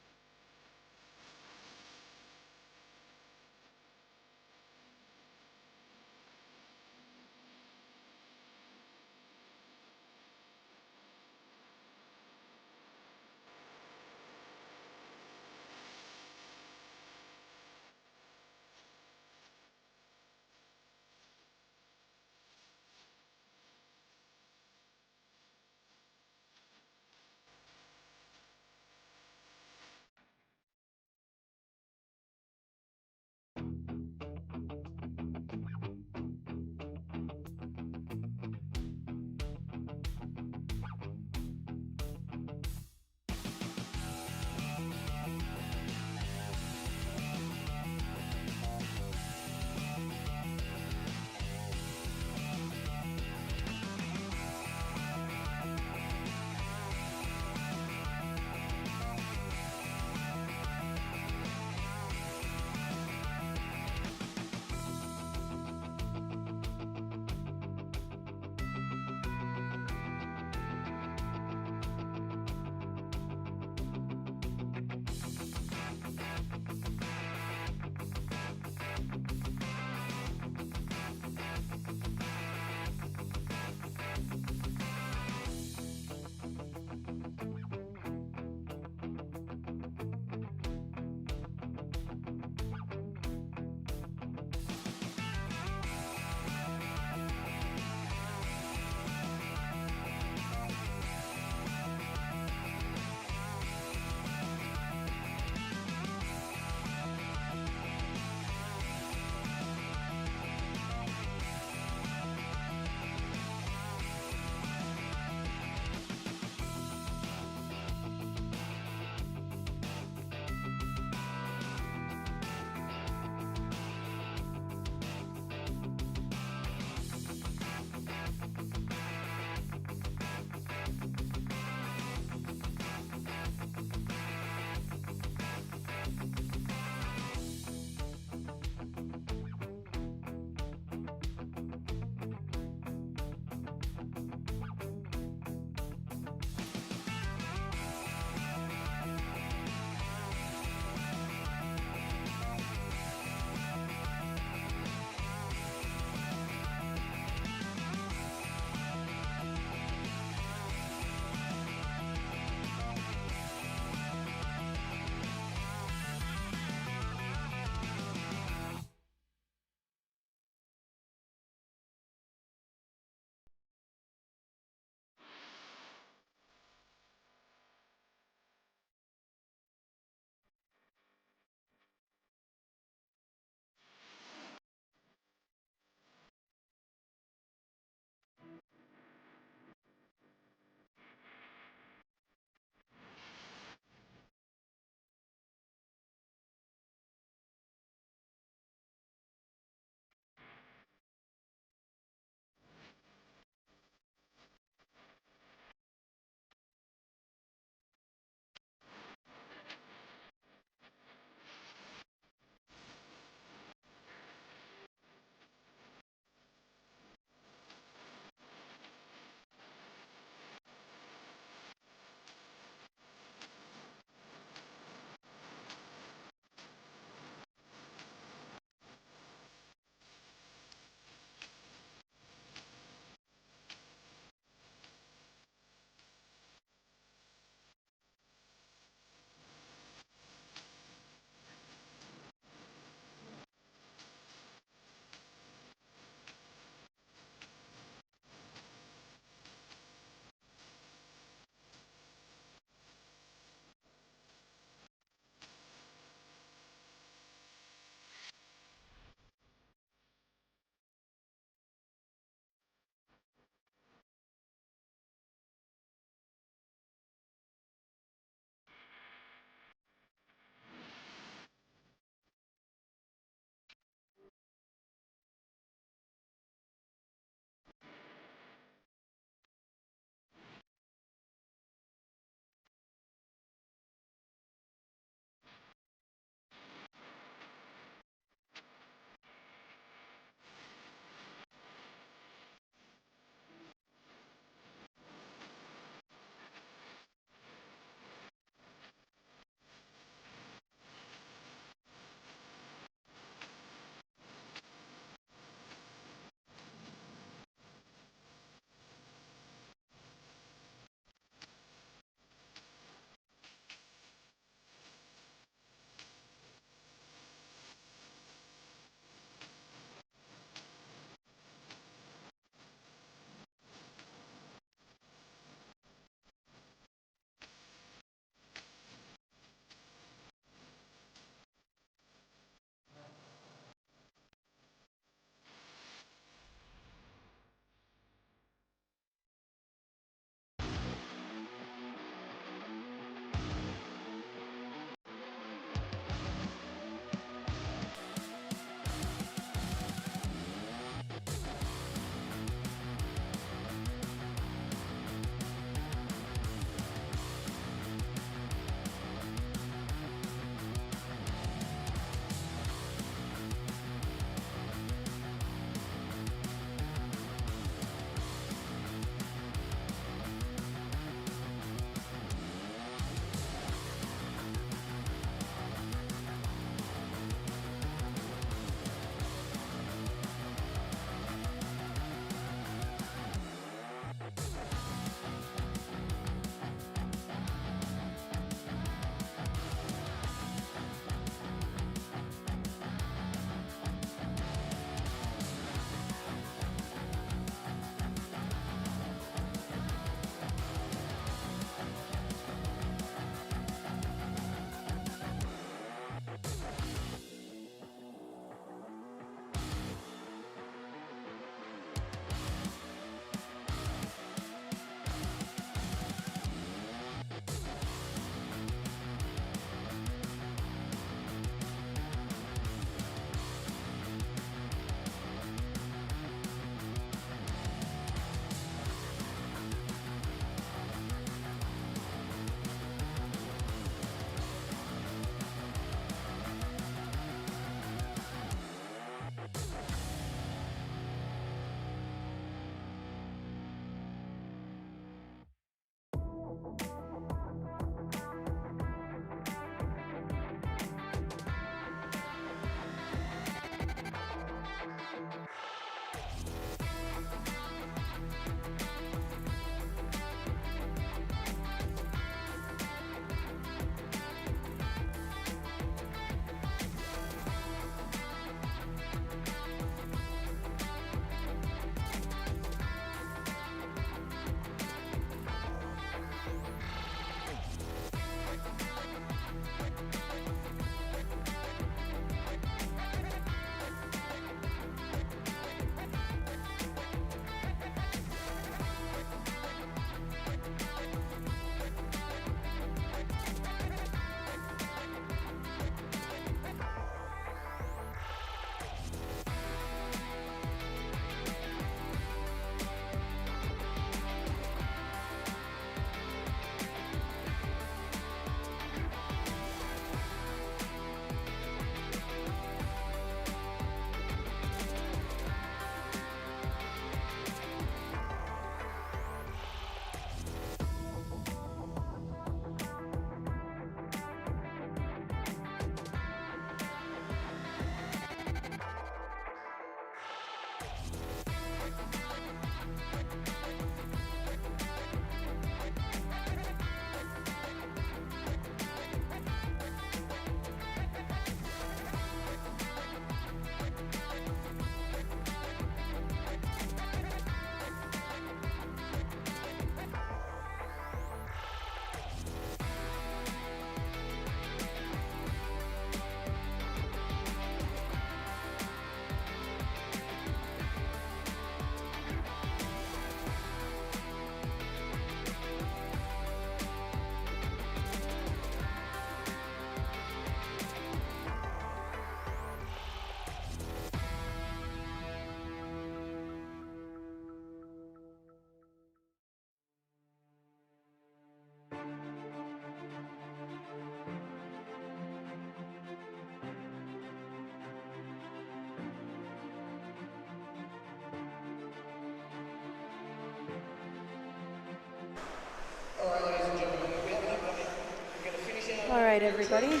All right, everybody.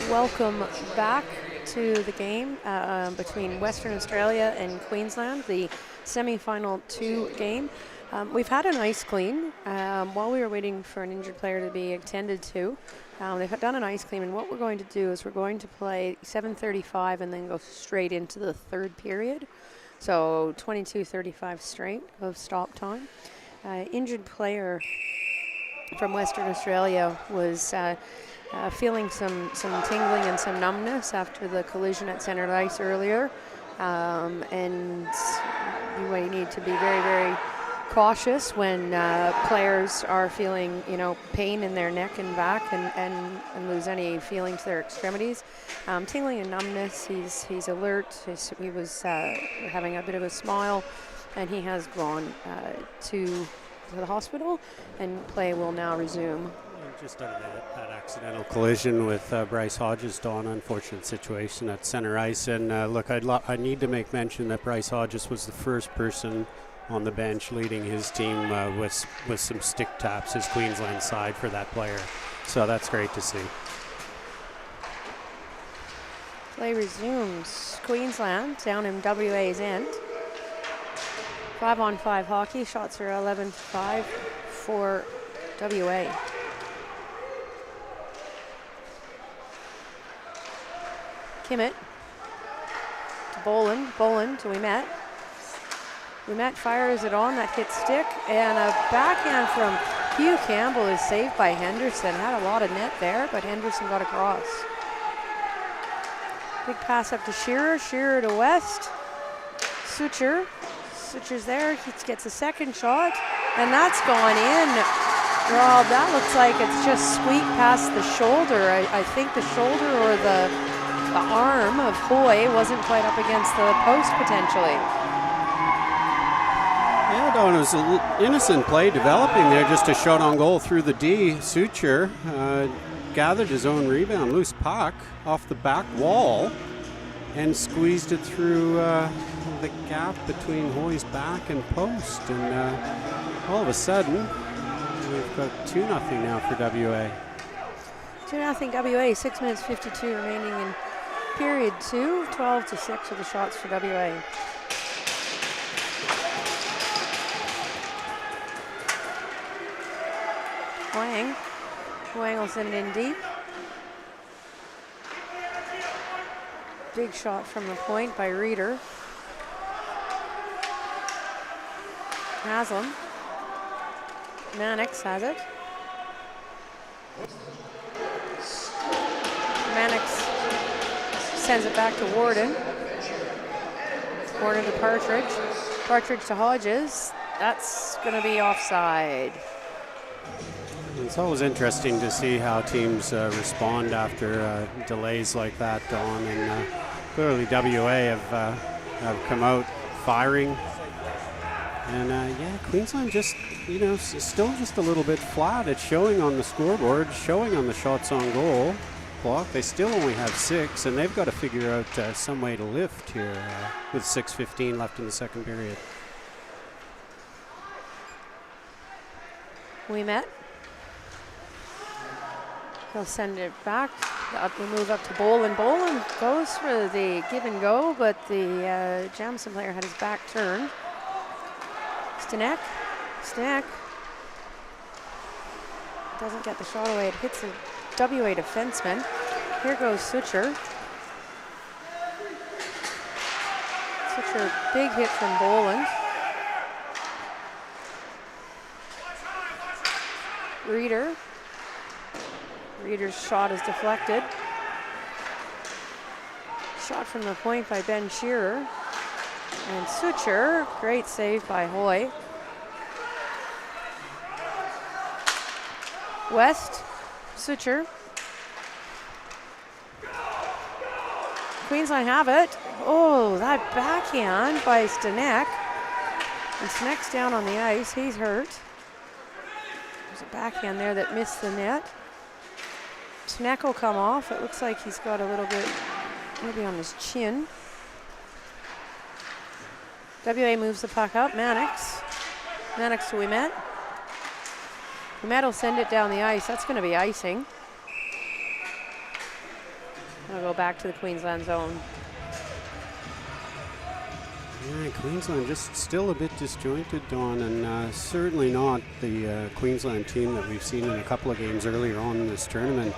Welcome back to the game between Western Australia and Queensland, the semi-final 2 game. We've had an ice clean while we were waiting for an injured player to be attended to. They've done an ice clean, and what we're going to do is we're going to play 7:35 and then go straight into the third period. So 22:35 straight of stop time. Injured player from Western Australia was feeling some tingling and some numbness after the collision at center ice earlier. And you need to be very, very cautious when players are feeling, pain in their neck and back and lose any feeling to their extremities. Tingling and numbness, he's alert. He was having a bit of a smile, and he has gone to the hospital, and play will now resume. Just that accidental collision with Bryce Hodges, Dawn, unfortunate situation at center ice. And look, I need to make mention that Bryce Hodges was the first person on the bench leading his team with some stick taps, his Queensland side, for that player. So that's great to see. Play resumes. Queensland down in WA's end. 5-on-5 hockey. Shots are 11-5 for WA. Kimmett to Boland. Boland to Ouimet. Ouimet fires it on. That hits stick. And a backhand from Hugh Campbell is saved by Henderson. Had a lot of net there, but Henderson got across. Big pass up to Shearer. Shearer to West. Suture. Suture's there. He gets a second shot. And that's gone in. Rob, that looks like it's just squeaked past the shoulder. I think the shoulder or the arm of Hoy wasn't quite up against the post potentially. Yeah, Don, it was an innocent play developing there, just a shot on goal through the D. Suture gathered his own rebound, loose puck off the back wall, and squeezed it through the gap between Hoy's back and post. And all of a sudden, we've got 2-0 now for WA. 2-0 WA, 6 minutes 52 remaining in period 2. 12-6 are the shots for WA. Wang will send it in deep. Big shot from the point by Reeder. Haslam. Mannix has it. Mannix sends it back to Warden. Warden to Partridge. Partridge to Hodges. That's going to be offside. It's always interesting to see how teams respond after delays like that, Don. And clearly WA have come out firing. And Queensland just, still just a little bit flat. It's showing on the scoreboard, showing on the shots on goal clock. They still only have 6, and they've got to figure out some way to lift here with 6:15 left in the second period. Ouimet. He'll send it back. We move up to Boland. Boland goes for the give and go, but the Jamison player had his back turned. Stanek doesn't get the shot away. It hits a WA defenseman. Here goes Suture. Suture, big hit from Boland. Reeder's shot is deflected. Shot from the point by Ben Shearer. And Suture, great save by Hoy. West, Suture. Queensland have it. Oh, that backhand by Stanek. And Stanek's down on the ice. He's hurt. There's a backhand there that missed the net. Stanek will come off. It looks like he's got a little bit maybe on his chin. WA moves the puck up. Mannix to Ouimet. Met will send it down the ice. That's going to be icing. I'll go back to the Queensland zone. Yeah, Queensland just still a bit disjointed, Dawn, and certainly not the Queensland team that we've seen in a couple of games earlier on in this tournament.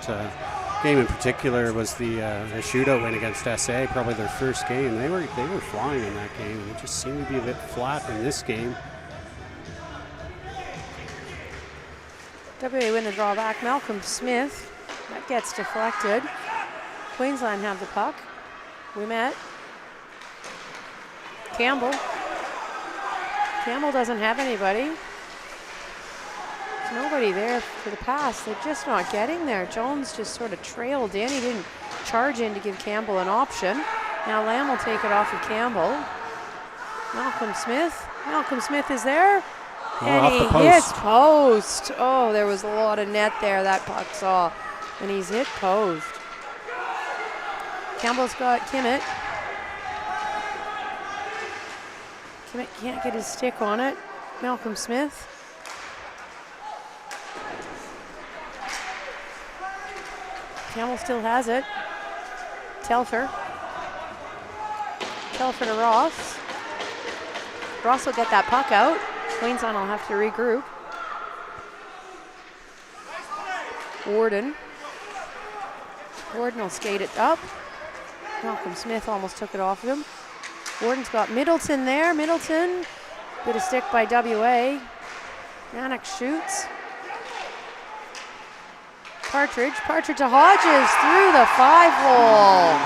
Game in particular was the shootout win against SA, probably their first game. They were flying in that game, and it just seemed to be a bit flat in this game. WA win the drawback. Malcolm Smith, that gets deflected. Queensland have the puck. We met. Campbell. Campbell doesn't have anybody. There's nobody there for the pass. They're just not getting there. Jones just sort of trailed in. He didn't charge in to give Campbell an option. Now Lamb will take it off of Campbell. Malcolm Smith. Malcolm Smith is there. And he hits post. Oh, there was a lot of net there that puck saw. And he's hit post. Campbell's got Kimmett. Kimmett can't get his stick on it. Malcolm Smith. Campbell still has it. Telfer. Telfer to Ross. Ross will get that puck out. Queensland will have to regroup. Warden. Warden will skate it up. Malcolm Smith almost took it off of him. Warden's got Middleton there. Middleton, bit of stick by WA. Yannick shoots. Partridge to Hodges through the 5-hole.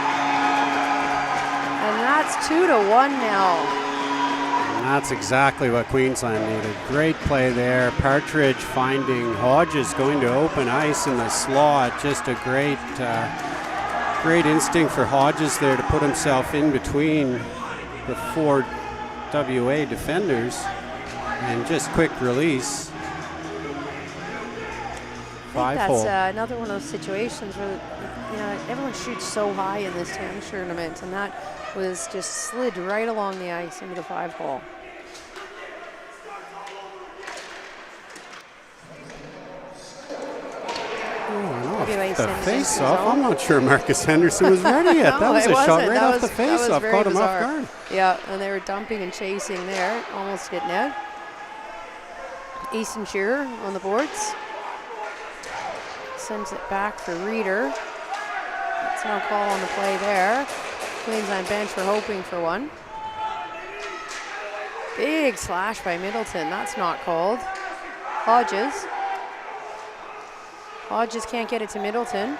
And that's 2-1 now. And that's exactly what Queensland needed. Great play there. Partridge finding Hodges going to open ice in the slot. Just a great instinct for Hodges there to put himself in between the 4 WA defenders, and just quick release. I think that's another one of those situations where everyone shoots so high in this Tange tournament, and that was just slid right along the ice into the 5-hole. The face-off. I'm not sure Marcus Henderson was ready yet. That was a shot right off the face-off. Caught him off guard. Yeah, and they were dumping and chasing there. Almost hit net. Easton Shearer on the boards. Sends it back for Reeder. That's no call on the play there. Queensland bench were hoping for one. Big slash by Middleton. That's not called. Hodges. Hodges can't get it to Middleton.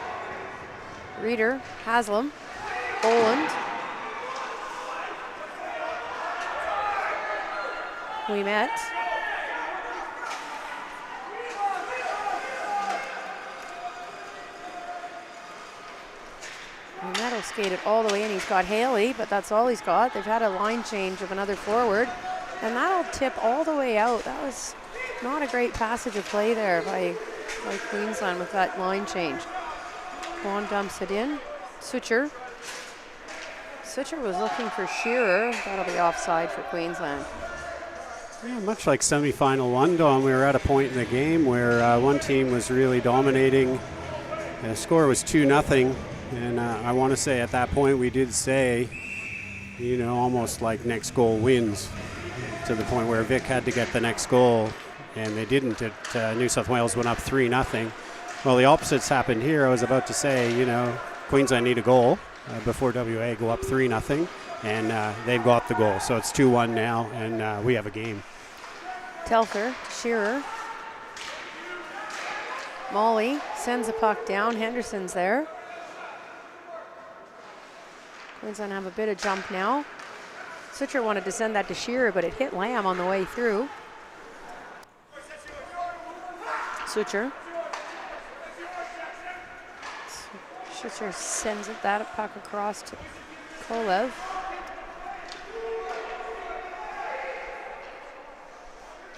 Reeder, Haslam, Boland. We met. Metal skated all the way in. He's got Haley, but that's all he's got. They've had a line change of another forward, and that'll tip all the way out. That was not a great passage of play there by Queensland with that line change. Vaughn dumps it in. Sucher was looking for Shearer. That'll be offside for Queensland. Yeah, much like semi-final one, Don, we were at a point in the game where one team was really dominating. The score was 2-0, and I want to say at that point we did say, almost like next goal wins, to the point where Vic had to get the next goal, and they didn't. New South Wales went up 3-0. Well, the opposites happened here. I was about to say, Queensland need a goal before WA go up 3-0, and they've got the goal. So it's 2-1 now, and we have a game. Telfer, Shearer. Molly sends the puck down. Henderson's there. Queensland have a bit of jump now. Sucher wanted to send that to Shearer, but it hit Lamb on the way through. Sucher sends that puck across to Kolev.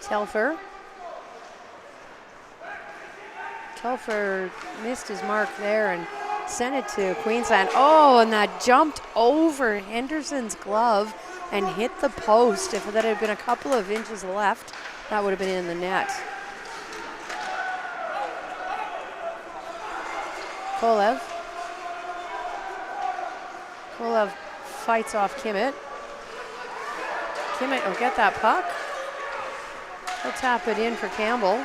Telfer missed his mark there and sent it to Queensland. Oh, and that jumped over Henderson's glove and hit the post. If that had been a couple of inches left, that would have been in the net. Kolev. Kolev fights off Kimmett. Kimmett will get that puck. He'll tap it in for Campbell.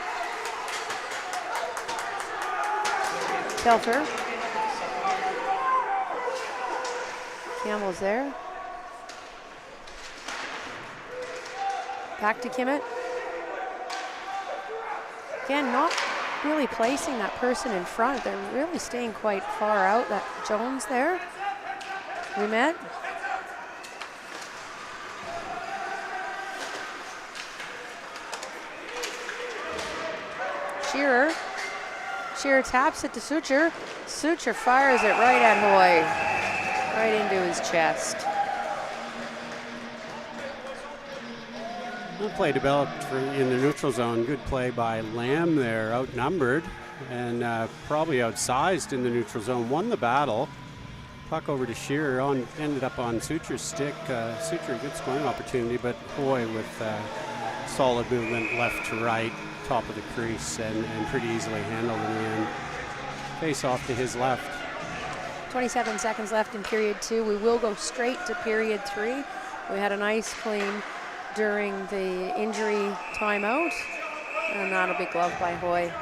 Telfer. Campbell's there. Back to Kimmett. Again, not really placing that person in front. They're really staying quite far out. That Jones there. We met. Shearer. Shearer taps it to Sucher. Sucher fires it right at Hoy. Right into his chest. Good play developed in the neutral zone. Good play by Lamb there, outnumbered and probably outsized in the neutral zone. Won the battle. Puck over to Shearer, ended up on Sucher's stick. Sucher, good scoring opportunity, but Hoy with solid movement left to right, top of the crease, and pretty easily handled in the end. Face off to his left. 27 seconds left in period 2. We will go straight to period 3. We had an ice clean during the injury timeout, and that'll be gloved by Hoy.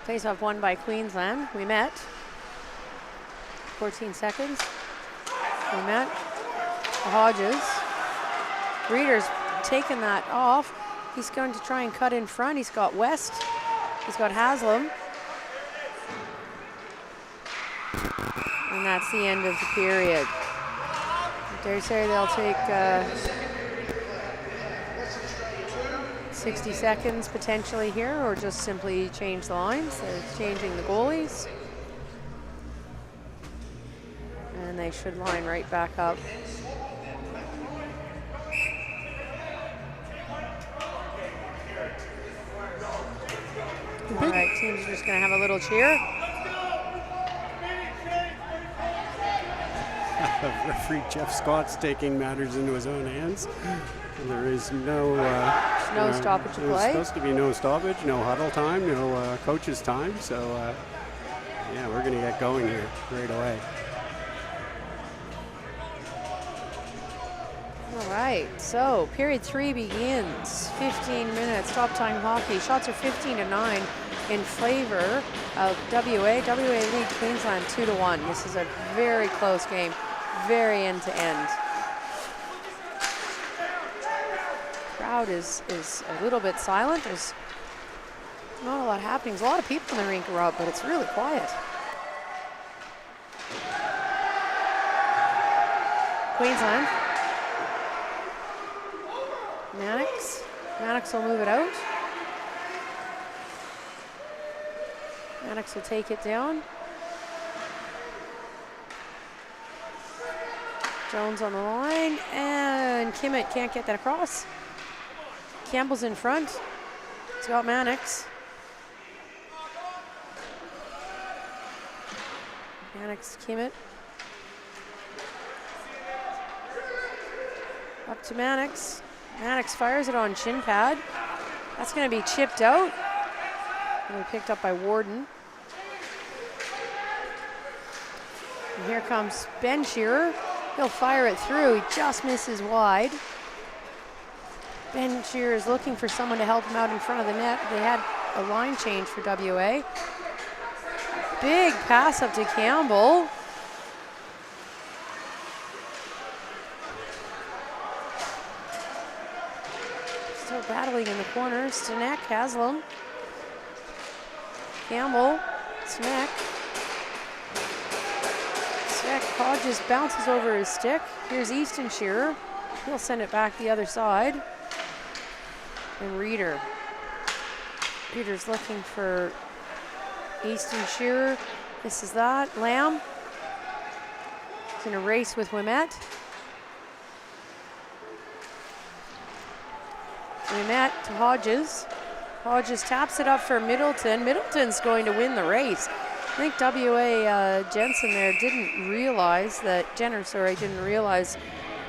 Face-off won by Queensland. We met. 14 seconds. We met. Hodges. Reeder's taken that off. He's going to try and cut in front. He's got West. He's got Haslam. And that's the end of the period. I dare say they'll take 60 seconds potentially here, or just simply change the lines. They're changing the goalies. And they should line right back up. All right, teams are just gonna have a little cheer. Referee Jeff Scott's taking matters into his own hands. There is no stoppage of play. There's supposed to be no stoppage, no huddle time, no coach's time. So, yeah, we're going to get going here right away. All right, so period 3 begins. 15 minutes, top time hockey. Shots are 15-9 in favor of WA. WA lead Queensland 2-1. This is a very close game, very end to end. Crowd is a little bit silent. There's not a lot happening. There's a lot of people in the rink are up, but it's really quiet. Queensland. Mannix will move it out. Mannix will take it down. Jones on the line, and Kimmett can't get that across. Campbell's in front. He's got Mannix. Mannix, Kimmett. Up to Mannix. Mannix fires it on shin pad. That's going to be chipped out. And picked up by Warden. And here comes Ben Shearer. He'll fire it through. He just misses wide. Ben Shearer is looking for someone to help him out in front of the net. They had a line change for WA. Big pass up to Campbell. Still battling in the corner. Stanek, Haslam. Campbell, Stanek. Stanek, Hodges bounces over his stick. Here's Easton Shearer. He'll send it back the other side. And Reeder. Reeder's looking for Easton Shearer. This is that. Lamb. He's in a race with Wimet. Ouimet to Hodges. Hodges taps it up for Middleton. Middleton's going to win the race. I think WA Jensen there didn't realize that, Jenner, sorry, didn't realize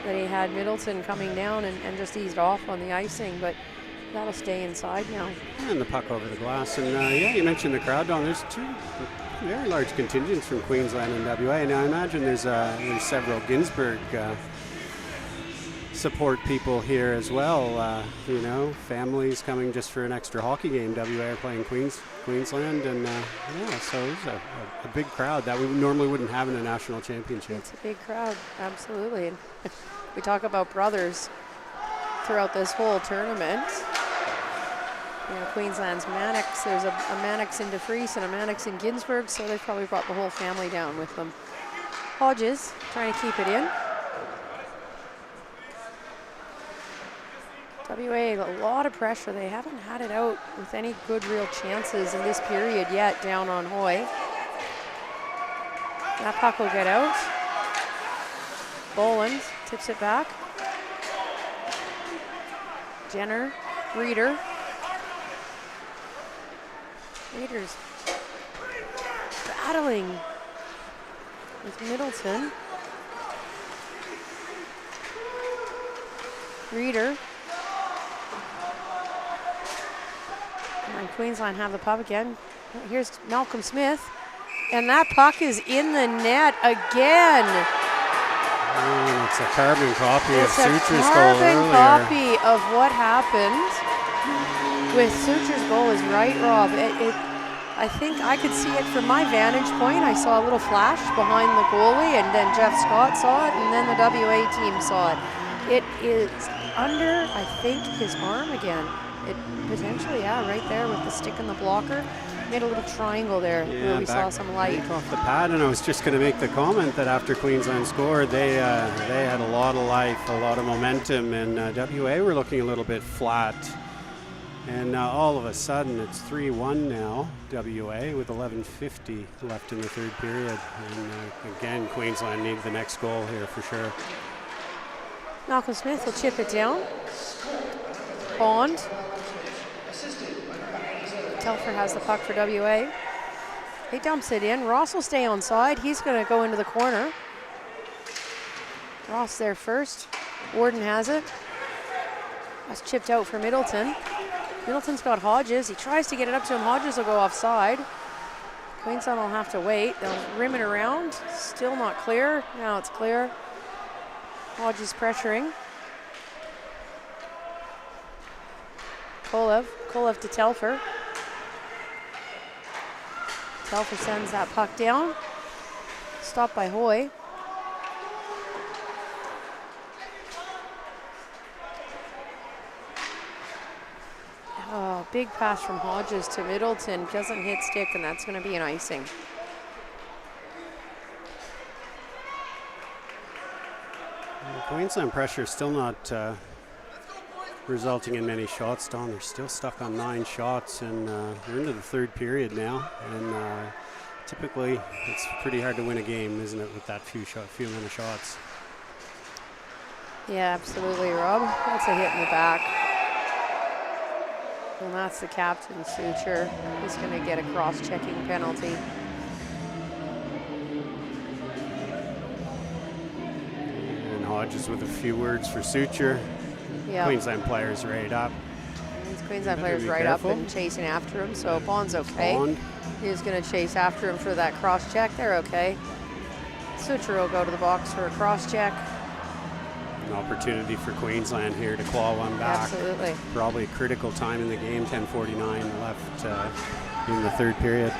that he had Middleton coming down and just eased off on the icing, but that'll stay inside now. And the puck over the glass. And yeah, you mentioned the crowd, Don. There's two very large contingents from Queensland and WA. Now I imagine there's several Ginsburg support people here as well. You know, families coming just for an extra hockey game. WA are playing Queensland, and yeah, so it's a big crowd that we normally wouldn't have in a national championship. It's a big crowd, absolutely. And we talk about brothers throughout this whole tournament. You know, Queensland's Mannix, there's a Mannix in DeFries and a Mannix in Ginsburg, so they probably brought the whole family down with them. Hodges trying to keep it in. WA, a lot of pressure. They haven't had it out with any good real chances in this period yet down on Hoy. That puck will get out. Boland tips it back. Jenner, Reeder. Reeder's battling with Middleton. Reeder. And Queensland have the puck again. Here's Malcolm Smith. And that puck is in the net again. Oh, it's a carbon copy of Suture's goal earlier. It's a carbon copy of what happened with Suture's goal is right, Rob. I think I could see it from my vantage point. I saw a little flash behind the goalie, and then Jeff Scott saw it, and then the WA team saw it. It is under, I think, his arm again. It potentially, yeah, right there with the stick and the blocker. Made a little triangle there where we saw some light. Off the pad, and I was just going to make the comment that after Queensland scored, they had a lot of life, a lot of momentum, and WA were looking a little bit flat. And all of a sudden, it's 3-1 now, WA, with 11:50 left in the third period. And again, Queensland need the next goal here for sure. Malcolm Smith will chip it down. Bond. Telfer has the puck for WA. He dumps it in. Ross will stay on side. He's going to go into the corner. Ross there first. Warden has it. That's chipped out for Middleton. Middleton's got Hodges. He tries to get it up to him. Hodges will go offside. Queensland will have to wait. They'll rim it around. Still not clear. Now it's clear. Hodges pressuring. Kolev to Telfer. Telfer sends that puck down. Stopped by Hoy. Oh, big pass from Hodges to Middleton. Doesn't hit stick, and that's going to be an icing. Queensland pressure still not resulting in many shots, Don. They're still stuck on 9 shots, and we're into the third period now. And typically, it's pretty hard to win a game, isn't it, with that few amount of shots? Yeah, absolutely, Rob. That's a hit in the back. And that's the captain, Suture. He's going to get a cross-checking penalty. And Hodges with a few words for Suture. Yep. Queensland players right up. These Queensland players right careful. Up and chasing after him, so Bond's okay. Bond. He's going to chase after him for that cross-check. They're okay. Suture will go to the box for a cross-check. An opportunity for Queensland here to claw one back. Absolutely. Probably a critical time in the game, 10:49 left in the third period.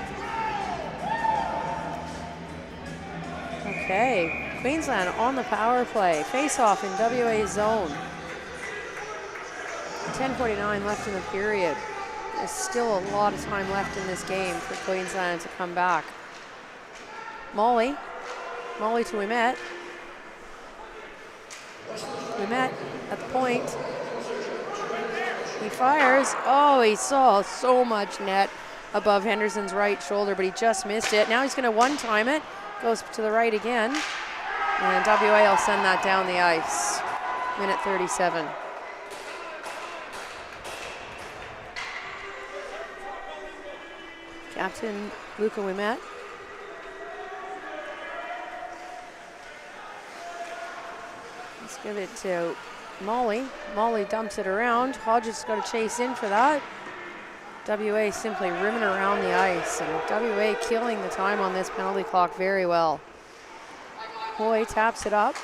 Okay, Queensland on the power play. Face-off in WA zone. 10:49 left in the period. There's still a lot of time left in this game for Queensland to come back. Molly to Ouimet. Ouimet at the point. He fires. Oh, he saw so much net above Henderson's right shoulder, but he just missed it. Now he's going to one-time it. Goes to the right again. And WA will send that down the ice. Minute 37. captain Luca Ouimet. Let's give it to Molly. Molly dumps it around. Hodges got to chase in for that. WA simply rimming around the ice, and WA killing the time on this penalty clock very well. Hoy taps it up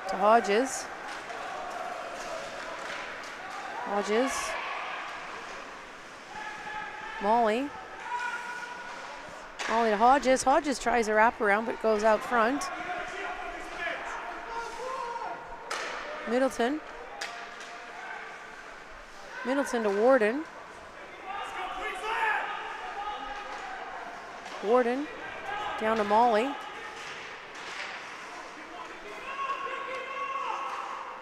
to Hodges. Hodges. Molly. Molly to Hodges. Hodges tries a wraparound but goes out front. Middleton. Middleton to Warden. Warden down to Molly.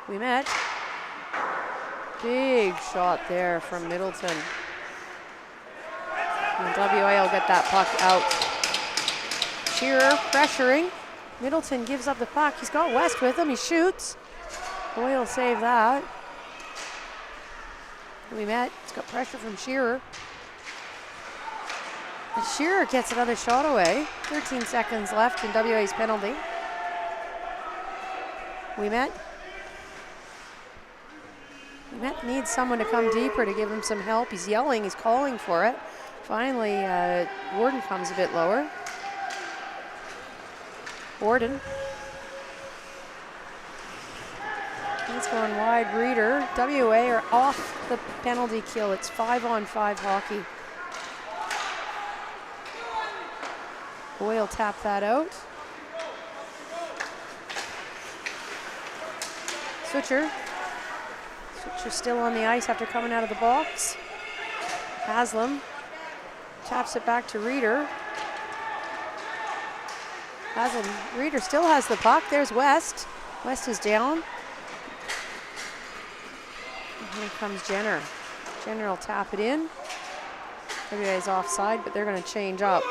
Ouimet. Big shot there from Middleton. And WA will get that puck out. Shearer pressuring. Middleton gives up the puck. He's got West with him. He shoots. Boyle will save that. Ouimet. He's got pressure from Shearer. And Shearer gets another shot away. 13 seconds left in WA's penalty. Ouimet. Ouimet needs someone to come deeper to give him some help. He's yelling, he's calling for it. Finally, Warden comes a bit lower. Warden. He's going wide. Reader. WA are off the penalty kill. It's 5-on-5 hockey. Boyle tap that out. Switcher. Switcher still on the ice after coming out of the box. Haslam taps it back to Reader. Haslam, Reader still has the puck. There's West. West is down. And here comes Jenner. Jenner will tap it in. Everybody's offside, but they're going to change up.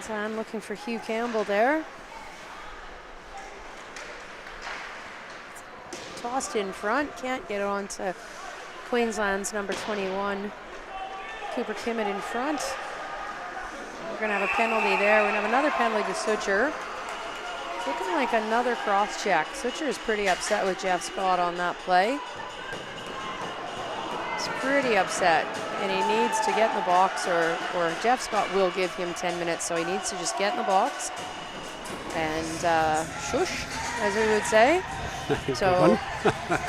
I'm looking for Hugh Campbell there. Tossed in front, can't get on to Queensland's number 21, Cooper Kimmett in front. We're going to have a penalty there. We're going to have another penalty to Sucher. It's looking like another cross check. Sucher is pretty upset with Jeff Scott on that play. He's pretty upset, and he needs to get in the box, or Jeff Scott will give him 10 minutes, so he needs to just get in the box and shush, as we would say. So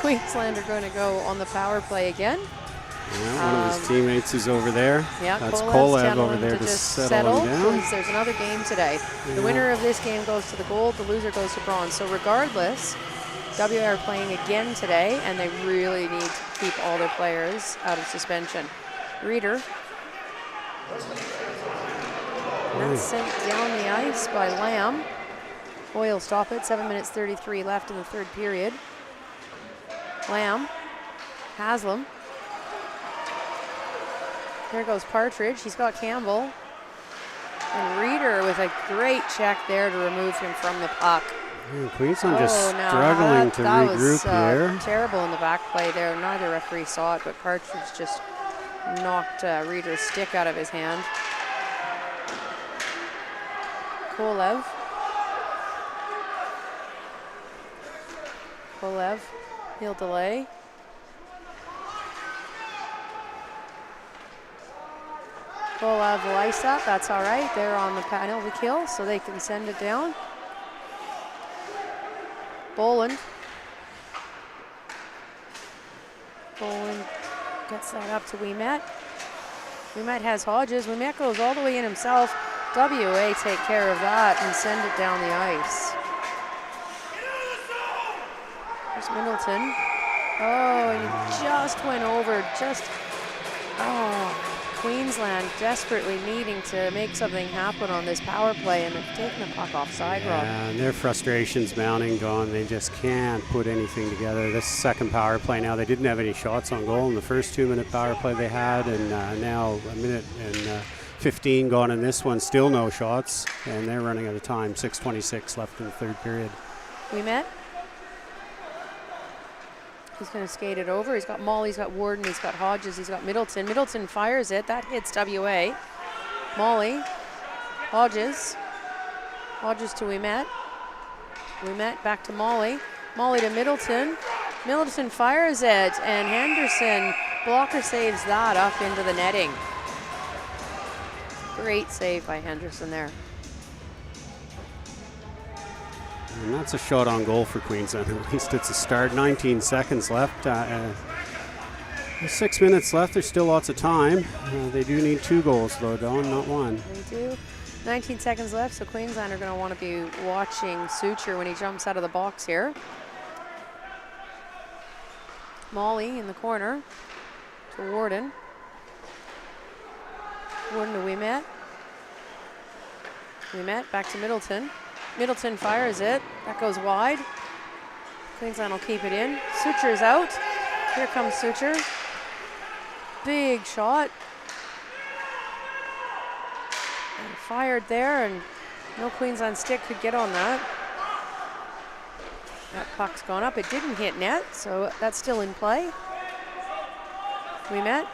Queensland are going to go on the power play again. Yeah, one of his teammates is over there. Yeah, that's Kolev over there to settle him down. Because there's another game today. Yeah. The winner of this game goes to the gold, the loser goes to bronze. So regardless, WA are playing again today, and they really need to keep all their players out of suspension. Reader. That's sent down the ice by Lamb. Boyle stop it. 7 minutes 33 left in the third period. Lamb. Haslam. There goes Partridge. He's got Campbell. And Reader with a great check there to remove him from the puck. Queensland just struggling to regroup here. Terrible in the back play there. Neither referee saw it, but Partridge just knocked Reader's stick out of his hand. Kolev. Kolev, he'll delay. Kolev Lysa, that's all right. They're on the penalty kill, so they can send it down. Boland. Boland gets that up to Ouimet. Ouimet has Hodges. Ouimet goes all the way in himself. WA take care of that and send it down the ice. There's Middleton. Oh, and he just went over. Queensland desperately needing to make something happen on this power play, and they've taken the puck offside, Rob. Yeah, and their frustration's mounting, Dawn. They just can't put anything together. This second power play now, they didn't have any shots on goal in the first 2-minute power play they had, and now a minute and 15 gone in this one, still no shots, and they're running out of time. 6:26 left in the third period. Ouimet. He's going to skate it over. He's got Molly, he's got Warden, he's got Hodges, he's got Middleton. Middleton fires it. That hits WA. Molly, Hodges. Hodges to Ouimet. Ouimet back to Molly. Molly to Middleton. Middleton fires it, and Henderson blocker saves that up into the netting. Great save by Henderson there. And that's a shot on goal for Queensland. At least it's a start. 19 seconds left. 6 minutes left. There's still lots of time. They do need 2 goals, though, Dawn, not 1. They do. 19 seconds left, so Queensland are going to want to be watching Suture when he jumps out of the box here. Molly in the corner to Warden. Warden to Ouimet. Ouimet back to Middleton. Middleton fires it. That goes wide. Queensland will keep it in. Suture's out. Here comes Suture. Big shot. And fired there, and no Queensland stick could get on that. That puck's gone up. It didn't hit net, so that's still in play. Ouimet.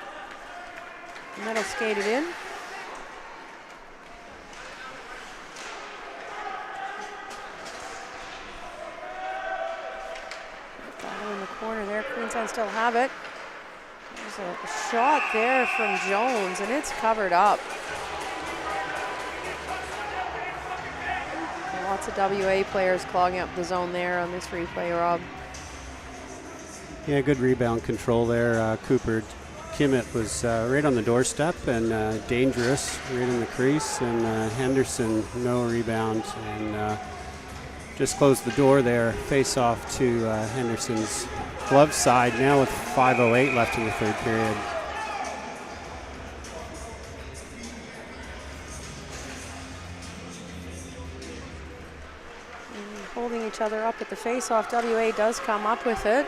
Metal skated in. Battle in the corner there. Queensland still have it. There's a shot there from Jones, and it's covered up. Lots of WA players clogging up the zone there on this replay, Rob. Yeah, good rebound control there. Cooper Kimmett was right on the doorstep and dangerous right in the crease, and Henderson no rebound and just closed the door there. Face off to Henderson's glove side now with 5:08 left in the third period. Holding each other up at the face-off. WA does come up with it.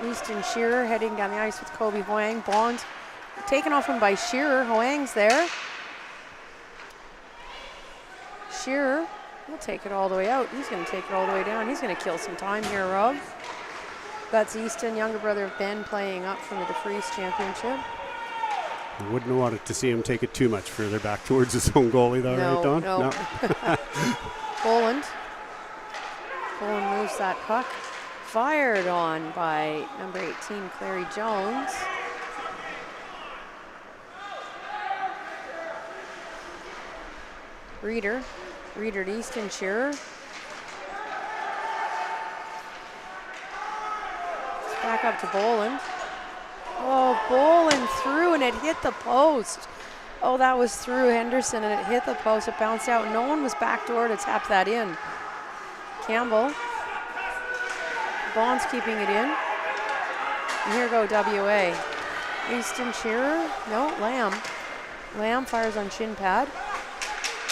Easton Shearer heading down the ice with Kobe Hoang. Bond taken off him by Shearer. Hoang's there. Shearer will take it all the way out. He's going to take it all the way down. He's going to kill some time here, Rob. That's Easton, younger brother of Ben, playing up from the DeFreeze Championship. I wouldn't have wanted to see him take it too much further back towards his own goalie, though, No, right, Don? no. Boland. Boland moves that puck. Fired on by number 18, Clary Jones. Reeder to Easton Shearer. Back up to Boland. Oh, Boland threw and it hit the post. Oh, that was through Henderson and it hit the post. It bounced out. No one was backdoor to tap that in. Campbell. Bond's keeping it in. And here go WA. Easton Shearer. No, Lamb. Lamb fires on shin pad.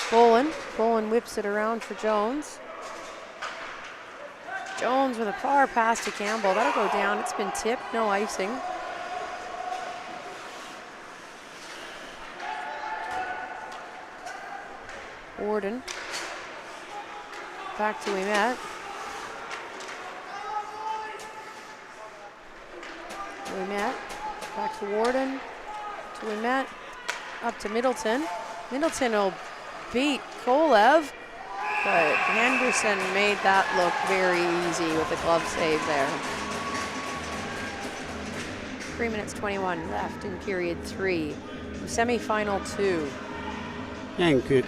Boland whips it around for Jones. Jones with a far pass to Campbell. That'll go down. It's been tipped. No icing. Warden. Back to Ouimet. Ouimet. Back to Warden. To Ouimet. Up to Middleton. Middleton will beat Kolev, but Henderson made that look very easy with the glove save there. 3 minutes 21 left in period 3. Semi-final 2. And good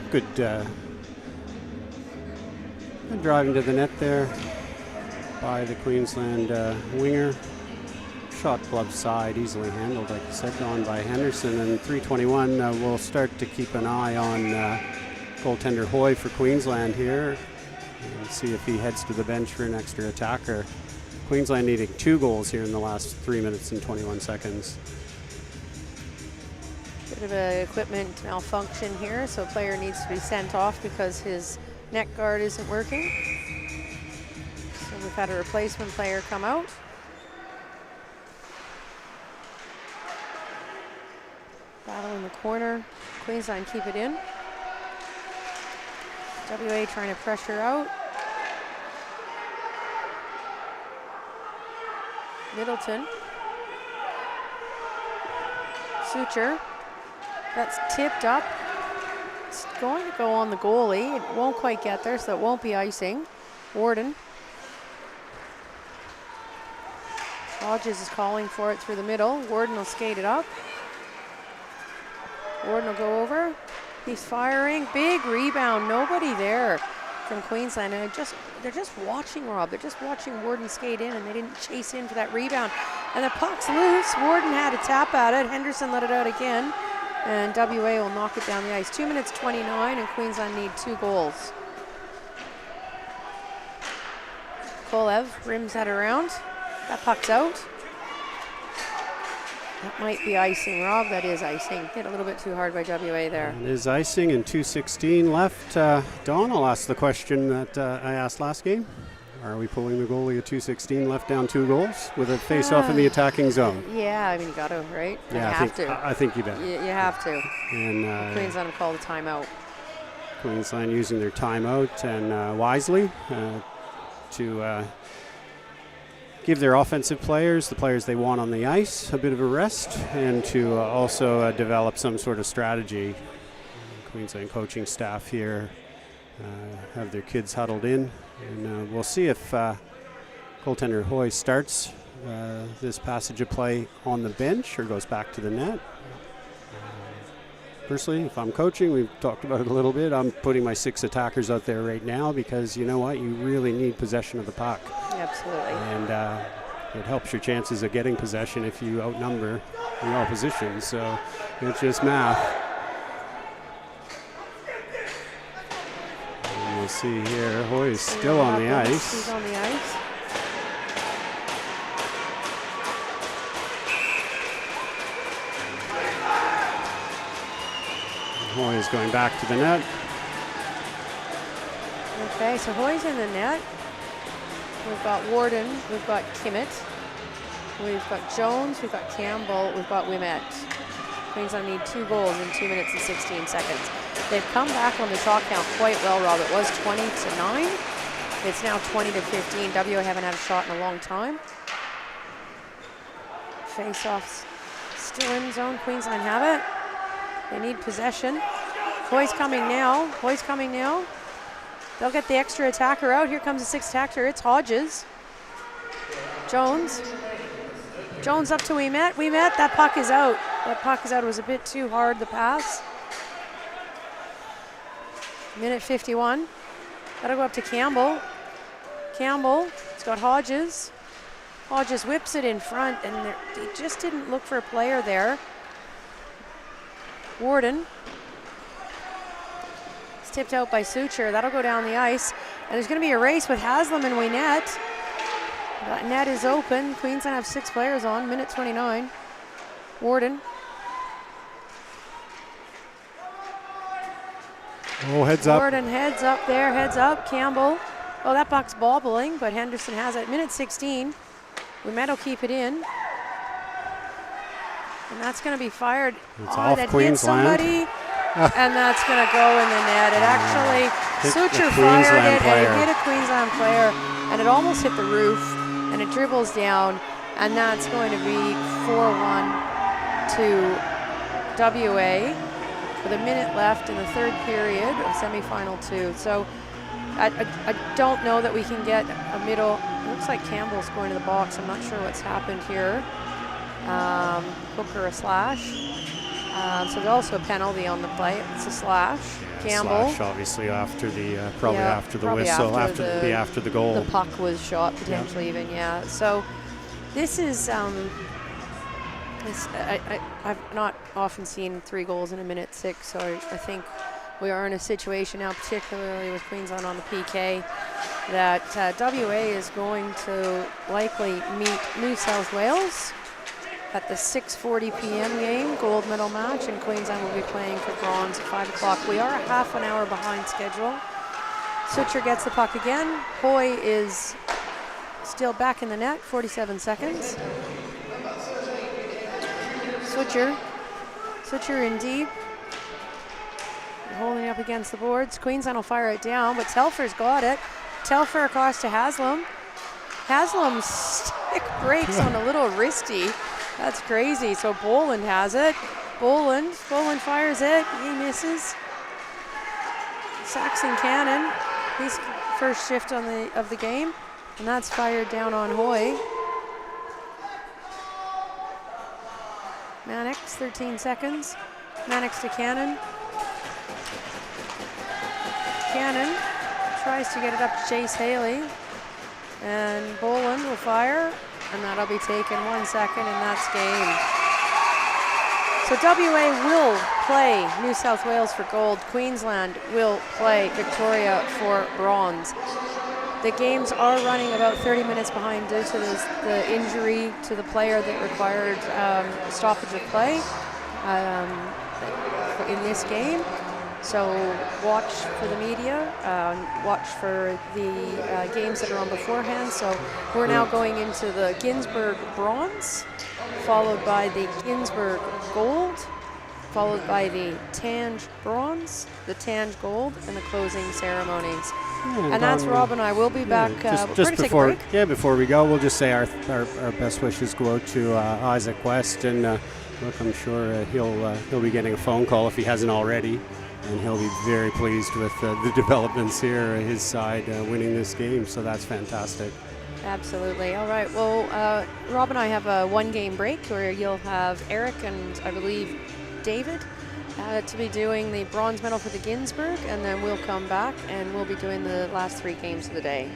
driving to the net there by the Queensland winger. Shot glove side, easily handled, like you said, on by Henderson. And 3:21, we'll start to keep an eye on goaltender Hoy for Queensland here and see if he heads to the bench for an extra attacker. Queensland needing 2 goals here in the last 3 minutes and 21 seconds. Bit of an equipment malfunction here, so a player needs to be sent off because his neck guard isn't working. So we've had a replacement player come out. Battle in the corner. Queensland keep it in. WA trying to pressure out. Middleton. Suture. That's tipped up. It's going to go on the goalie. It won't quite get there, so it won't be icing. Warden. Hodges is calling for it through the middle. Warden will skate it up. Warden will go over. He's firing. Big rebound. Nobody there from Queensland. And they're just watching, Rob. They're just watching Warden skate in, and they didn't chase in for that rebound. And the puck's loose. Warden had a tap at it. Henderson let it out again. And WA will knock it down the ice. 2 minutes 29, and Queensland need 2 goals. Kolev rims that around. That puck's out. That might be icing, Rob. That is icing. Hit a little bit too hard by WA there. It is icing and 2:16 left. Dawn, I'll ask the question that I asked last game. Are we pulling the goalie at 2:16 left, down 2 goals with a face-off in the attacking zone? Yeah, I mean, you got to, right? Yeah, I think you bet. You have to. And Queensland will call the timeout. Queensland using their timeout and wisely to give their offensive players, the players they want on the ice, a bit of a rest, and to also develop some sort of strategy. Queensland coaching staff here have their kids huddled in, and we'll see if goaltender Hoy starts this passage of play on the bench or goes back to the net. Personally, if I'm coaching, we've talked about it a little bit, I'm putting my 6 attackers out there right now because you know what, you really need possession of the puck. Absolutely. And it helps your chances of getting possession if you outnumber the opposition. So it's just math. And we'll see here. Hoy is still on the ice. He's on the ice. Hoy is going back to the net. Okay, so Hoy's in the net. We've got Warden, we've got Kimmett, we've got Jones, we've got Campbell, we've got Wimet. Queensland need 2 goals in 2 minutes and 16 seconds. They've come back on the shot count quite well, Rob. It was 20-9. It's now 20-15. WA haven't had a shot in a long time. Face-offs still in zone. Queensland have it. They need possession. Hoy's coming now. Hoy's coming now. They'll get the extra attacker out. Here comes the 6th attacker. It's Hodges. Jones. Jones up to Wimet. Wimet, that puck is out. That puck is out. It was a bit too hard, the pass. Minute 51. That'll go up to Campbell. Campbell, it's got Hodges. Hodges whips it in front, and they just didn't look for a player there. Warden. It's tipped out by Suture. That'll go down the ice. And there's going to be a race with Haslam and Winet. That net is open. Queensland have 6 players on. Minute 29. Warden. Oh, heads up. Warden heads up there. Heads up. Campbell. Oh, that puck's bobbling, but Henderson has it. Minute 16. Wimet will keep it in. And that's going to be fired. It's off that Queensland. Hit somebody, and that's going to go in the net. It actually, Suture fired it, and it hit a Queensland player, and it almost hit the roof, and it dribbles down, and that's going to be 4-1 to WA with a minute left in the 3rd period of semifinal 2. So I don't know that we can get a middle. It looks like Campbell's going to the box. I'm not sure what's happened here. Hook or a slash. So there's also a penalty on the play. It's a slash. Yeah, Campbell. Slash obviously after the probably after the whistle, after the goal. The puck was shot potentially even, yeah. So this is I've not often seen 3 goals in a minute 6, so I think we are in a situation now, particularly with Queensland on the PK, that WA is going to likely meet New South Wales at the 6:40 p.m. game, gold medal match, and Queensland will be playing for bronze at 5 o'clock. We are a half an hour behind schedule. Suture gets the puck again. Hoy is still back in the net, 47 seconds. Suture in deep. Holding up against the boards. Queensland will fire it down, but Telfer's got it. Telfer across to Haslam. Haslam's stick breaks on a little wristy. That's crazy. So Boland has it. Boland fires it. He misses. Saxon Cannon, his first shift of the game, and that's fired down on Hoy. Mannix, 13 seconds. Mannix to Cannon. Cannon tries to get it up to Chase Haley. And Boland will fire, and that'll be taken 1 second, and that's game. So WA will play New South Wales for gold. Queensland will play Victoria for bronze. The games are running about 30 minutes behind due to the injury to the player that required stoppage of play in this game. So watch for the media, watch for the games that are on beforehand. So we're now going into the Ginsburg bronze, followed by the Ginsburg gold, followed by the Tange bronze, the Tange gold, and the closing ceremonies. And that's Rob and I. We'll be back. Just before we go, we'll just say our best wishes go out to Isaac West, and look, I'm sure he'll be getting a phone call if he hasn't already. And he'll be very pleased with the developments here, his side winning this game, so that's fantastic. Absolutely. All right, well, Rob and I have a one-game break where you'll have Eric and I believe David to be doing the bronze medal for the Ginsburg, and then we'll come back and we'll be doing the last 3 games of the day.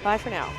Bye for now.